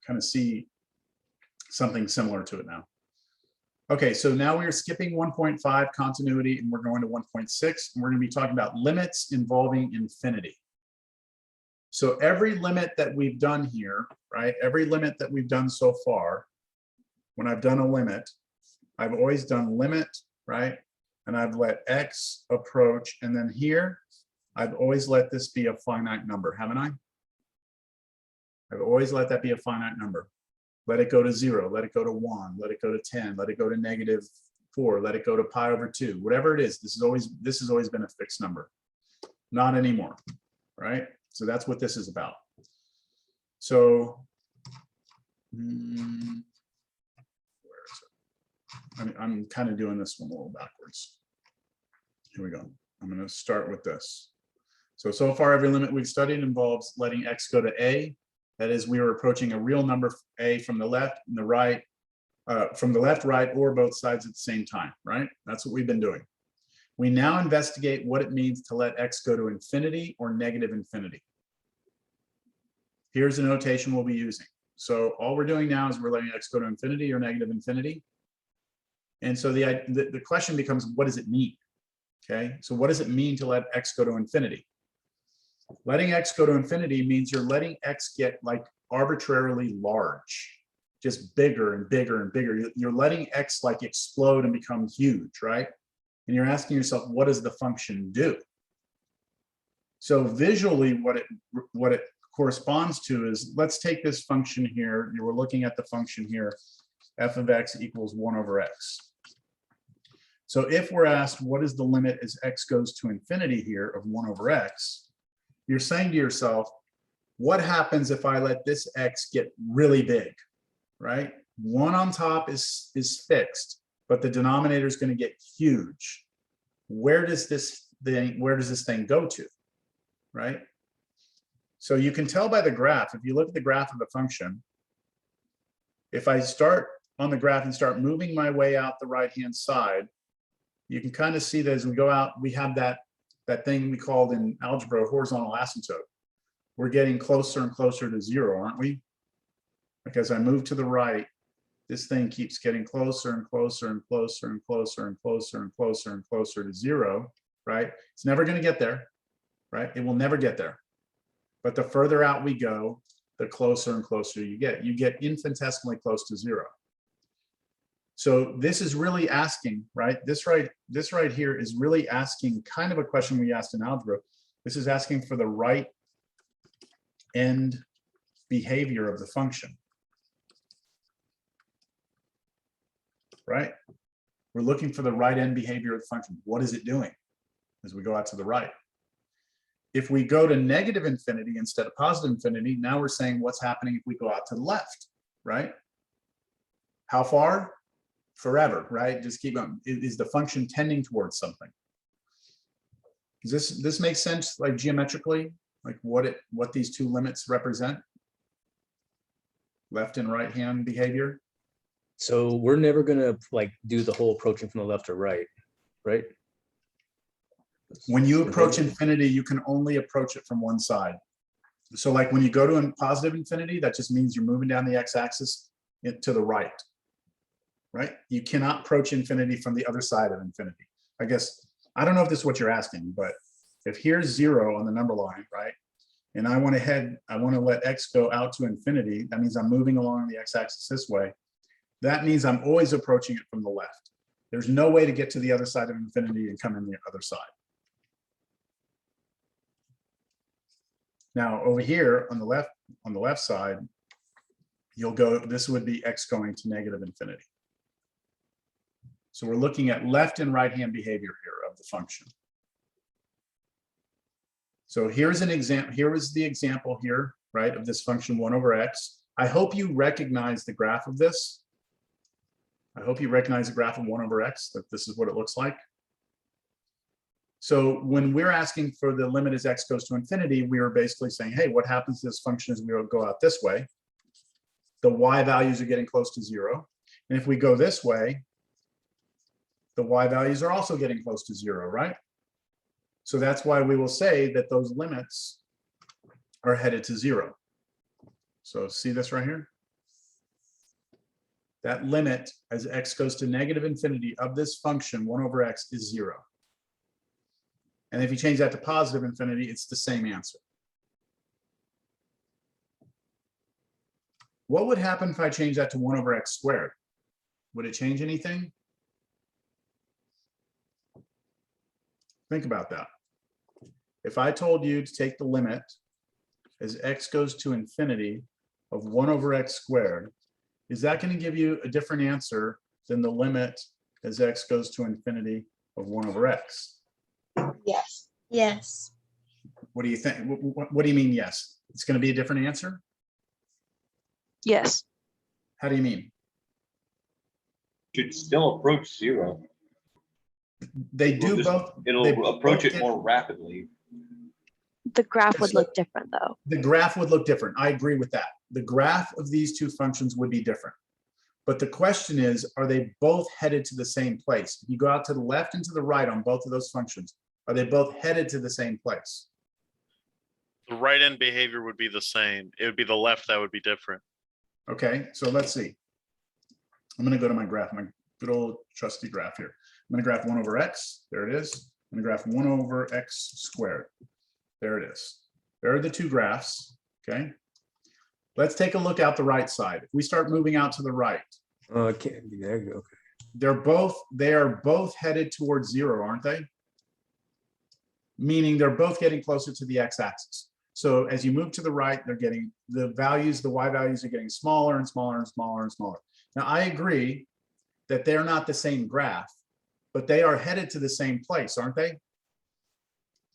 kind of see something similar to it now. Okay, so now we're skipping 1.5 continuity and we're going to 1.6, and we're going to be talking about limits involving infinity. So every limit that we've done here, right? Every limit that we've done so far, when I've done a limit, I've always done limit, right? And I've let X approach, and then here, I've always let this be a finite number, haven't I? I've always let that be a finite number. Let it go to 0, let it go to 1, let it go to 10, let it go to -4, let it go to pi/2, whatever it is. This has always been a fixed number. Not anymore, right? So that's what this is about. So, where is it? I'm kind of doing this one a little backwards. Here we go. I'm going to start with this. So far, every limit we've studied involves letting X go to A. That is, we are approaching a real number A from the left and the right, from the left, right, or both sides at the same time, right? That's what we've been doing. We now investigate what it means to let X go to infinity or -infinity. Here's the notation we'll be using. So all we're doing now is we're letting X go to infinity or -infinity. And so the question becomes, what does it mean? Okay, so what does it mean to let X go to infinity? Letting X go to infinity means you're letting X get like arbitrarily large, just bigger and bigger and bigger. You're letting X like explode and become huge, right? And you're asking yourself, what does the function do? So visually, what it corresponds to is, let's take this function here. You were looking at the function here, f of x equals 1 over x. So if we're asked, what is the limit as x goes to infinity here of 1 over x, you're saying to yourself, what happens if I let this x get really big, right? 1 on top is fixed, but the denominator is going to get huge. Where does this thing go to, right? So you can tell by the graph, if you look at the graph of the function, if I start on the graph and start moving my way out the right-hand side, you can kind of see that as we go out, we have that thing we called in algebra horizontal asymptote. We're getting closer and closer to 0, aren't we? Like as I move to the right, this thing keeps getting closer and closer and closer and closer and closer and closer and closer to 0, right? It's never going to get there, right? It will never get there. But the further out we go, the closer and closer you get. You get infinitesimally close to 0. So this is really asking, right? This right here is really asking kind of a question we asked in algebra. This is asking for the right end behavior of the function, right? We're looking for the right end behavior of the function. What is it doing as we go out to the right? If we go to negative infinity instead of positive infinity, now we're saying what's happening if we go out to the left, right? How far? Forever, right? Just keep on. Is the function tending towards something? Does this make sense, like geometrically, like what these two limits represent? Left and right hand behavior. So we're never gonna like do the whole approaching from the left or right, right? When you approach infinity, you can only approach it from one side. So like when you go to positive infinity, that just means you're moving down the x-axis to the right, right? You cannot approach infinity from the other side of infinity. I guess, I don't know if this is what you're asking, but if here's 0 on the number line, right? And I want to let x go out to infinity, that means I'm moving along the x-axis this way. That means I'm always approaching it from the left. There's no way to get to the other side of infinity and come in the other side. Now over here on the left side, you'll go, this would be x going to negative infinity. So we're looking at left and right hand behavior here of the function. So here's an example, here is the example here, right, of this function 1 over x. I hope you recognize the graph of this. I hope you recognize the graph of 1 over x, that this is what it looks like. So when we're asking for the limit as x goes to infinity, we are basically saying, hey, what happens to this function as we go out this way? The y values are getting close to 0. And if we go this way, the y values are also getting close to 0, right? So that's why we will say that those limits are headed to 0. So see this right here? That limit as x goes to negative infinity of this function 1 over x is 0. And if you change that to positive infinity, it's the same answer. What would happen if I change that to 1 over x squared? Would it change anything? Think about that. If I told you to take the limit as x goes to infinity of 1 over x squared, is that going to give you a different answer than the limit as x goes to infinity of 1 over x? Yes. Yes. What do you think? What do you mean, yes? It's going to be a different answer? Yes. How do you mean? Should still approach 0. They do both. It'll they approach both it more rapidly. The graph would look different though. The graph would look different. I agree with that. The graph of these two functions would be different. But the question is, are they both headed to the same place? If you go out to the left and to the right on both of those functions, are they both headed to the same place? The right end behavior would be the same. It would be the left that would be different. Okay, so let's see. I'm going to go to my graph, my good old trusty graph here. I'm going to graph 1 over x. There it is. I'm going to graph 1 over x squared. There it is. There are the two graphs. Okay. Let's take a look out the right side. If we start moving out to the right, There you go. Okay. they are both headed towards 0, aren't they? Meaning they're both getting closer to the x-axis. So as you move to the right, they're getting the values, the Y values are getting smaller and smaller and smaller and smaller. Now, I agree that they're not the same graph, but they are headed to the same place, aren't they?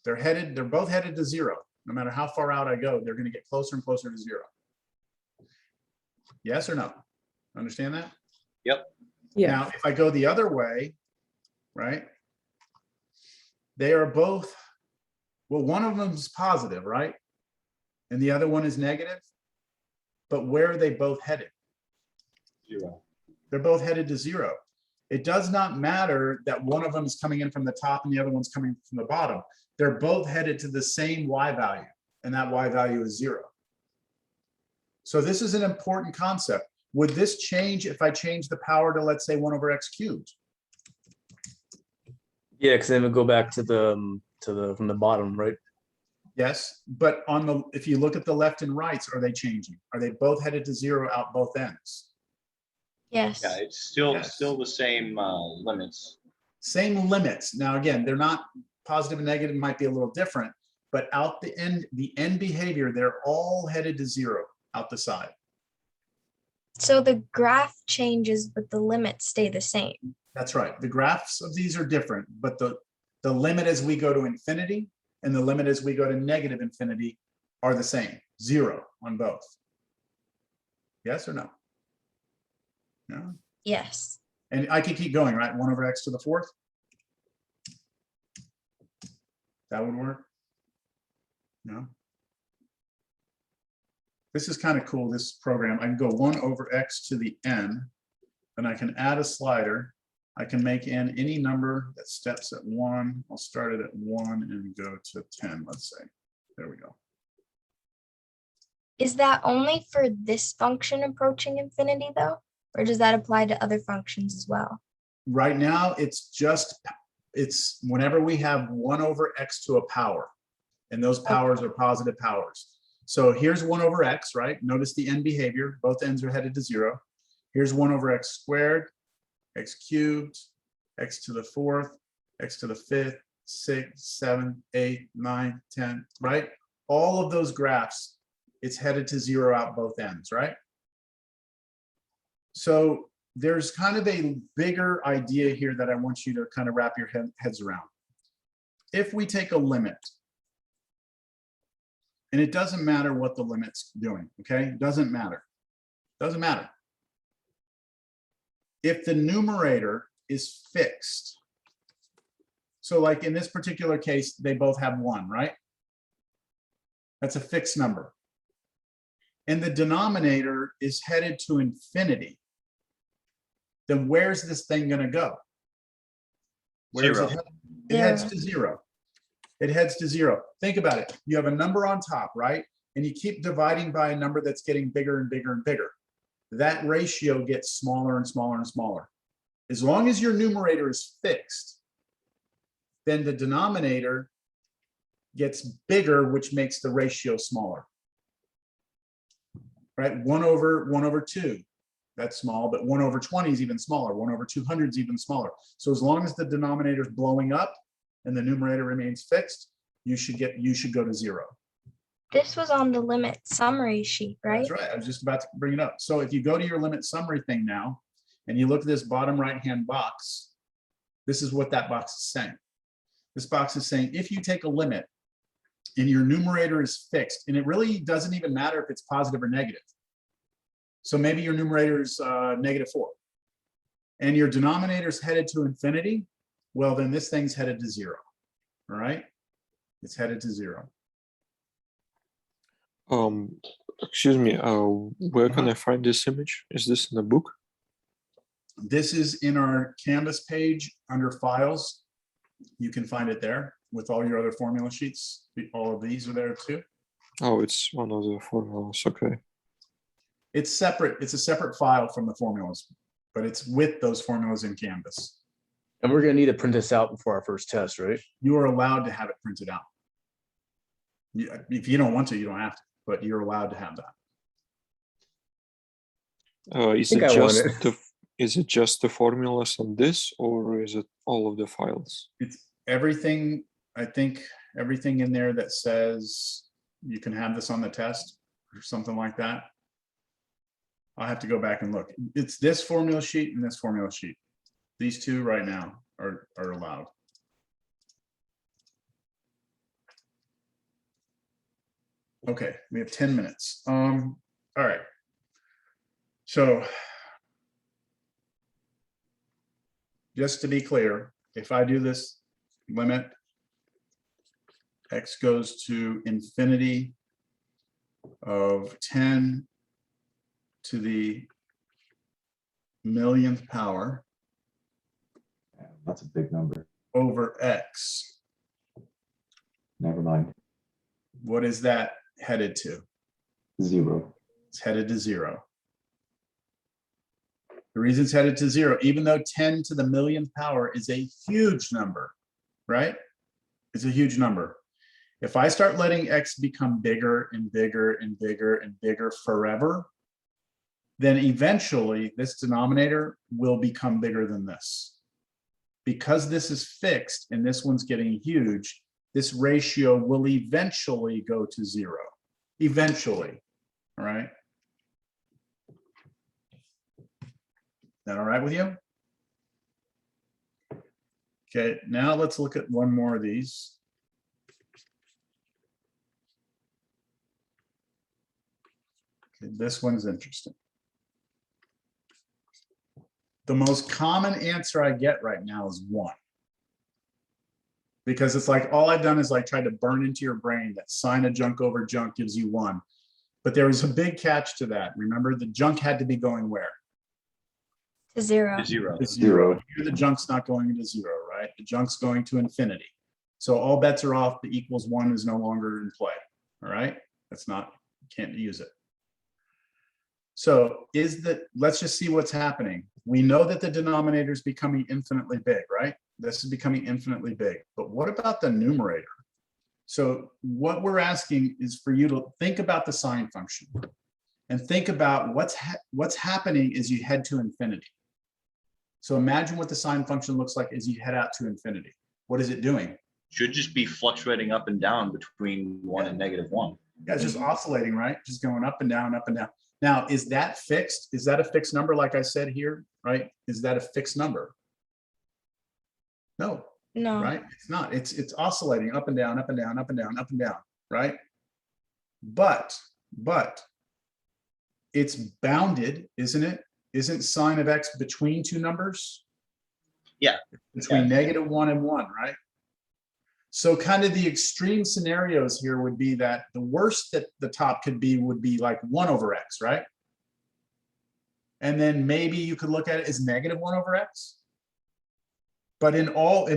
They're both headed to zero. No matter how far out I go, they're going to get closer and closer to zero. Yes or no? Understand that? Yep. Yeah. Now, if I go the other way, right? They are both, well, one of them is positive, right? And the other one is negative. But where are they both headed? Zero. They're both headed to zero. It does not matter that one of them is coming in from the top and the other one's coming from the bottom. They're both headed to the same Y value, and that Y value is zero. So this is an important concept. Would this change if I change the power to, let's say, 1 over x cubed? Yeah, because then we go back to the from the bottom, right? Yes, but on the, if you look at the left and rights, are they changing? Are they both headed to zero out both ends? Yes. Yeah, it's still Yes. the same limits. Same limits. Now, again, they're not positive and negative, might be a little different, but out the end behavior, they're all headed to zero out the side. So the graph changes, but the limits stay the same. That's right. The graphs of these are different, but the limit as we go to infinity and the limit as we go to negative infinity are the same, zero on both. Yes or no? No. Yes. And I could keep going, right? 1 over x to the 4th. That would work. No. This is kind of cool, this program. I can go 1 over x to the n, and I can add a slider. I can make n any number that steps at 1. I'll start it at 1 and go to 10, let's say. There we go. Is that only for this function approaching infinity though? Or does that apply to other functions as well? Right now, it's whenever we have 1 over x to a power, and those powers are positive powers. So here's 1 over x, right? Notice the end behavior, both ends are headed to 0. Here's 1 over x squared, x cubed, x to the 4th, x to the 5th, 6, 7, 8, 9, 10, right? All of those graphs, it's headed to 0 out both ends, right? So there's kind of a bigger idea here that I want you to kind of wrap your heads around. If we take a limit, and it doesn't matter what the limit's doing, okay? It doesn't matter. Doesn't matter. If the numerator is fixed, so like in this particular case, they both have 1, right? That's a fixed number. And the denominator is headed to infinity, then where's this thing going to go? Where's it headed? It heads to 0. It heads to 0. Think about it. You have a number on top, right? And you keep dividing by a number that's getting bigger and bigger and bigger. That ratio gets smaller and smaller and smaller. As long as your numerator is fixed, then the denominator gets bigger, which makes the ratio smaller. Right? 1 over 2, that's small, but 1 over 20 is even smaller. 1 over 200 is even smaller. So as long as the denominator is blowing up and the numerator remains fixed, you should go to 0. This was on the limit summary sheet, right? That's right. I was just about to bring it up. So if you go to your limit summary thing now, and you look at this bottom right-hand box, this is what that box is saying. This box is saying, if you take a limit and your numerator is fixed, and it really doesn't even matter if it's positive or negative. So maybe your numerator is -4, and your denominator is headed to infinity. Well, then this thing's headed to 0. All right, it's headed to 0. Excuse me, where can I find this image? Is this in the book? This is in our Canvas page under files. You can find it there with all your other formula sheets. All of these are there too. Oh, it's one of the formulas. Okay. It's separate. It's a separate file from the formulas, but it's with those formulas in Canvas. And we're gonna need to print this out before our first test, right? You are allowed to have it printed out. If you don't want to, you don't have to, but you're allowed to have that. Is it just the formulas on this, or is it all of the files? It's everything. I think everything in there that says you can have this on the test or something like that. I'll have to go back and look. It's this formula sheet and this formula sheet. These two right now are allowed. Okay, we have 10 minutes. All right. So just to be clear, if I do this limit, x goes to infinity of 10 to the millionth power Yeah, that's a big number. over x, Never mind. what is that headed to? 0. It's headed to 0. The reason it's headed to 0, even though 10 to the millionth power is a huge number, right? It's a huge number. If I start letting x become bigger and bigger and bigger and bigger forever, then eventually this denominator will become bigger than this. Because this is fixed and this one's getting huge, this ratio will eventually go to 0. Eventually, all right? That all right with you? Okay, now let's look at one more of these. Okay, this one's interesting. The most common answer I get right now is 1. Because it's like all I've done is like try to burn into your brain that sine of junk over junk gives you 1. But there was a big catch to that. Remember, the junk had to be going where? To 0. To 0. To 0. Here the junk's not going into 0, right? The junk's going to infinity. So all bets are off. The equals 1 is no longer in play. All right? That's not, can't use it. So let's just see what's happening. We know that the denominator is becoming infinitely big, right? This is becoming infinitely big. But what about the numerator? So what we're asking is for you to think about the sine function and think about what's happening as you head to infinity. So imagine what the sine function looks like as you head out to infinity. What is it doing? Should just be fluctuating up and down between 1 and -1. Yeah, it's just oscillating, right? Just going up and down, up and down. Now, is that fixed? Is that a fixed number like I said here, right? Is that a fixed number? No, No. right? It's not. It's oscillating up and down, up and down, up and down, up and down, right? But it's bounded, isn't it? Isn't sine of x between two numbers? Yeah. Between Yeah. -1 and 1, right? So kind of the extreme scenarios here would be that the worst that the top could be would be like 1 over x, right? And then maybe you could look at it as -1 over x. But in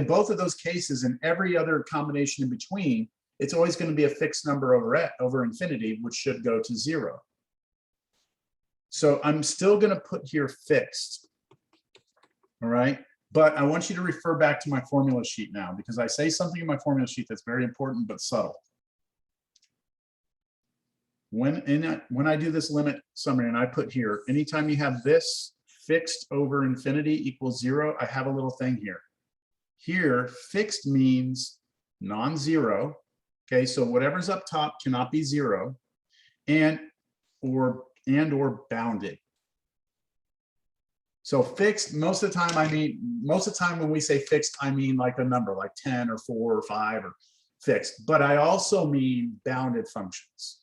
both of those cases and every other combination in between, it's always going to be a fixed number over infinity, which should go to 0. So I'm still going to put here fixed. All right. But I want you to refer back to my formula sheet now, because I say something in my formula sheet that's very important but subtle. When I do this limit summary and I put here, anytime you have this fixed over infinity equals 0, I have a little thing here. Here, fixed means non-zero. Okay, so whatever's up top cannot be 0, and or bounded. So fixed, most of the time when we say fixed, I mean like a number like 10 or 4 or 5 or fixed, but I also mean bounded functions.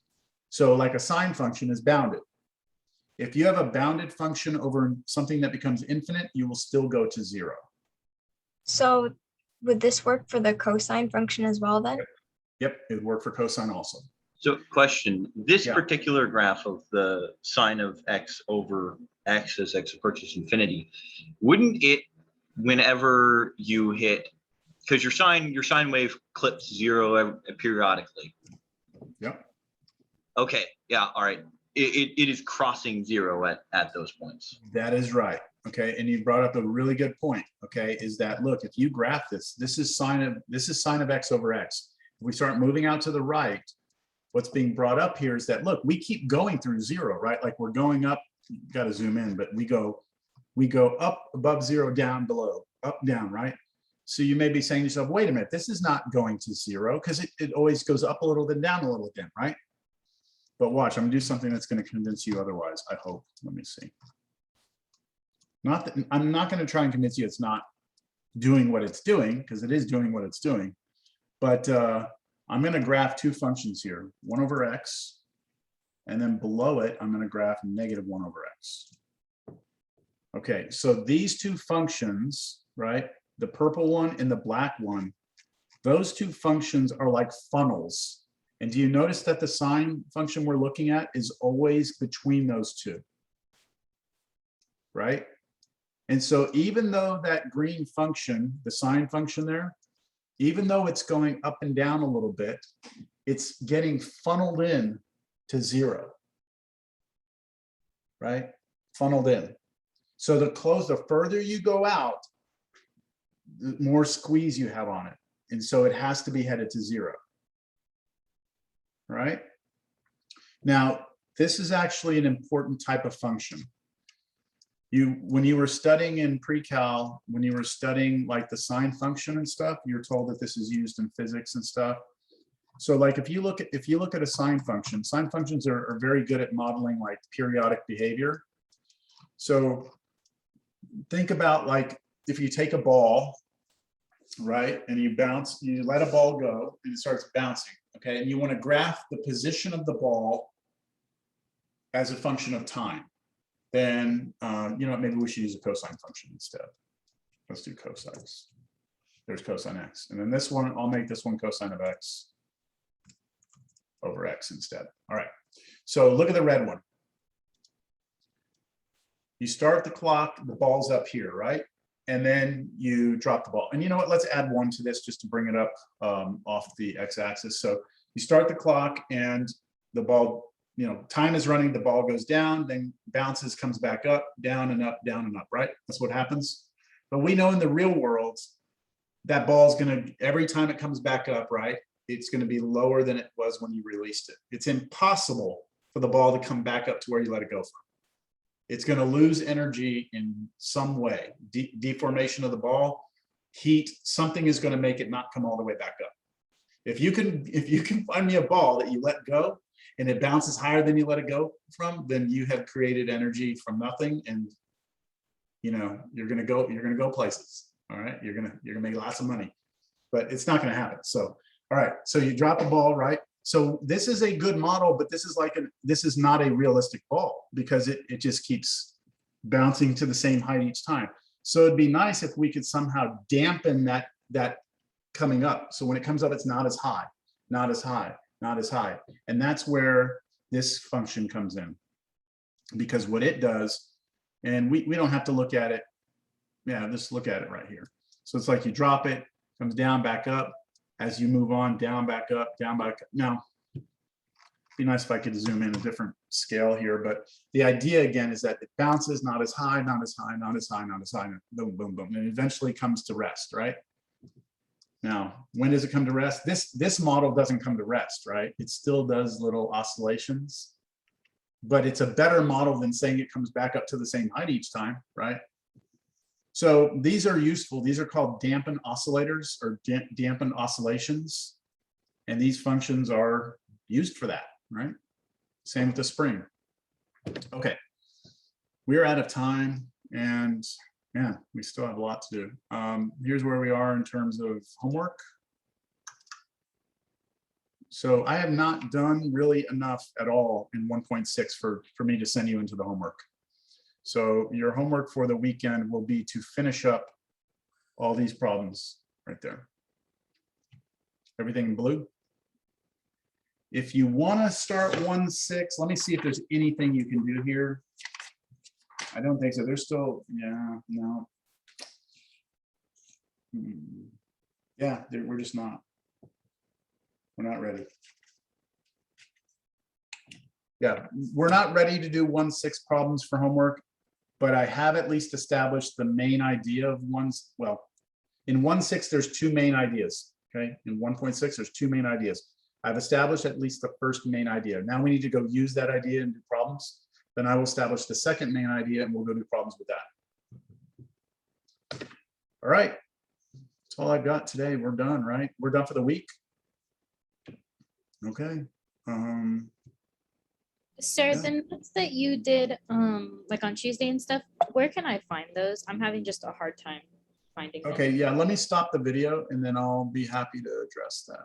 So like a sine function is bounded. If you have a bounded function over something that becomes infinite, you will still go to 0. So would this work for the cosine function as well then? Yep, it would work for cosine also. So question, this Yeah. particular graph of the sine of x over x as x approaches infinity, wouldn't it, whenever you hit, because your sine wave clips 0 periodically. Yep. Okay, yeah, all right. It is crossing 0 at those points. That is right. Okay, and you brought up a really good point. Okay, is that look, if you graph this is sine of x over x. If we start moving out to the right, what's being brought up here is that look, we keep going through 0, right? Like we're going up. Got to zoom in, but we go up above 0, down below, up, down, right? So you may be saying to yourself, wait a minute, this is not going to 0 because it always goes up a little, then down a little again, right? But watch, I'm gonna do something that's gonna convince you otherwise, I hope. Let me see. Not that I'm not gonna try and convince you it's not doing what it's doing, because it is doing what it's doing. But I'm gonna graph two functions here, 1 over x, and then below it, I'm gonna graph -1 over x. Okay, so these two functions, right? The purple one and the black one, those two functions are like funnels. And do you notice that the sine function we're looking at is always between those two? Right? And so even though that green function, the sine function there, even though it's going up and down a little bit, it's getting funneled in to 0. Right? Funneled in. So the further you go out, the more squeeze you have on it. And so it has to be headed to 0. Right? Now, this is actually an important type of function. When you were studying in pre-cal, when you were studying like the sine function and stuff, you're told that this is used in physics and stuff. So like if you look at a sine functions are very good at modeling like periodic behavior. So think about like if you take a ball, right, and you let a ball go and it starts bouncing, okay, and you want to graph the position of the ball as a function of time, then you know, maybe we should use a cosine function instead. Let's do cosines. There's cosine x, and then this one, I'll make this one cosine of x over x instead. All right, so look at the red one. You start the clock, the ball's up here, right? And then you drop the ball. And you know what, let's add 1 to this just to bring it up off the x-axis. So you start the clock and the ball, you know, time is running, the ball goes down, then bounces, comes back up, down and up, right? That's what happens. But we know in the real world, that ball's gonna, every time it comes back up, right, it's gonna be lower than it was when you released it. It's impossible for the ball to come back up to where you let it go from. It's going to lose energy in some way, deformation of the ball, heat, something is going to make it not come all the way back up. If you can find me a ball that you let go and it bounces higher than you let it go from, then you have created energy from nothing, and you know you're going to go places. All right, you're going to make lots of money, but it's not going to happen. So all right, so you drop a ball, right? So this is a good model, but this is not a realistic ball because it just keeps bouncing to the same height each time. So it'd be nice if we could somehow dampen that coming up. So when it comes up, it's not as high, not as high, not as high. And that's where this function comes in, because what it does, and we don't have to look at it. Yeah, just look at it right here. So it's like you drop it, comes down, back up. As you move on, down, back up, down, back up. Now, it'd be nice if I could zoom in a different scale here, but the idea again is that it bounces not as high, not as high, not as high, not as high, boom, boom, boom, and eventually comes to rest, right? Now, when does it come to rest? This model doesn't come to rest, right? It still does little oscillations, but it's a better model than saying it comes back up to the same height each time, right? So these are useful. These are called dampened oscillators or dampened oscillations. And these functions are used for that, right? Same with the spring. Okay, we're out of time and yeah, we still have a lot to do. Here's where we are in terms of homework. So I have not done really enough at all in 1.6 for me to send you into the homework. So your homework for the weekend will be to finish up all these problems right there. Everything in blue. If you want to start 1.6, let me see if there's anything you can do here. I don't think so. There's still, yeah, no. Yeah, we're just not. We're not ready. Yeah, we're not ready to do 1.6 problems for homework, but I have at least established the main idea of well, in 1.6, there's 2 main ideas, okay? In 1.6, there's 2 main ideas. I've established at least the first main idea. Now we need to go use that idea and do problems. Then I will establish the second main idea and we'll go do problems with that. All right, that's all I've got today. We're done, right? We're done for the week. Okay. Sir, Yeah. the notes that you did, like on Tuesday and stuff, where can I find those? I'm having just a hard time finding them. Okay, yeah, let me stop the video and then I'll be happy to address that.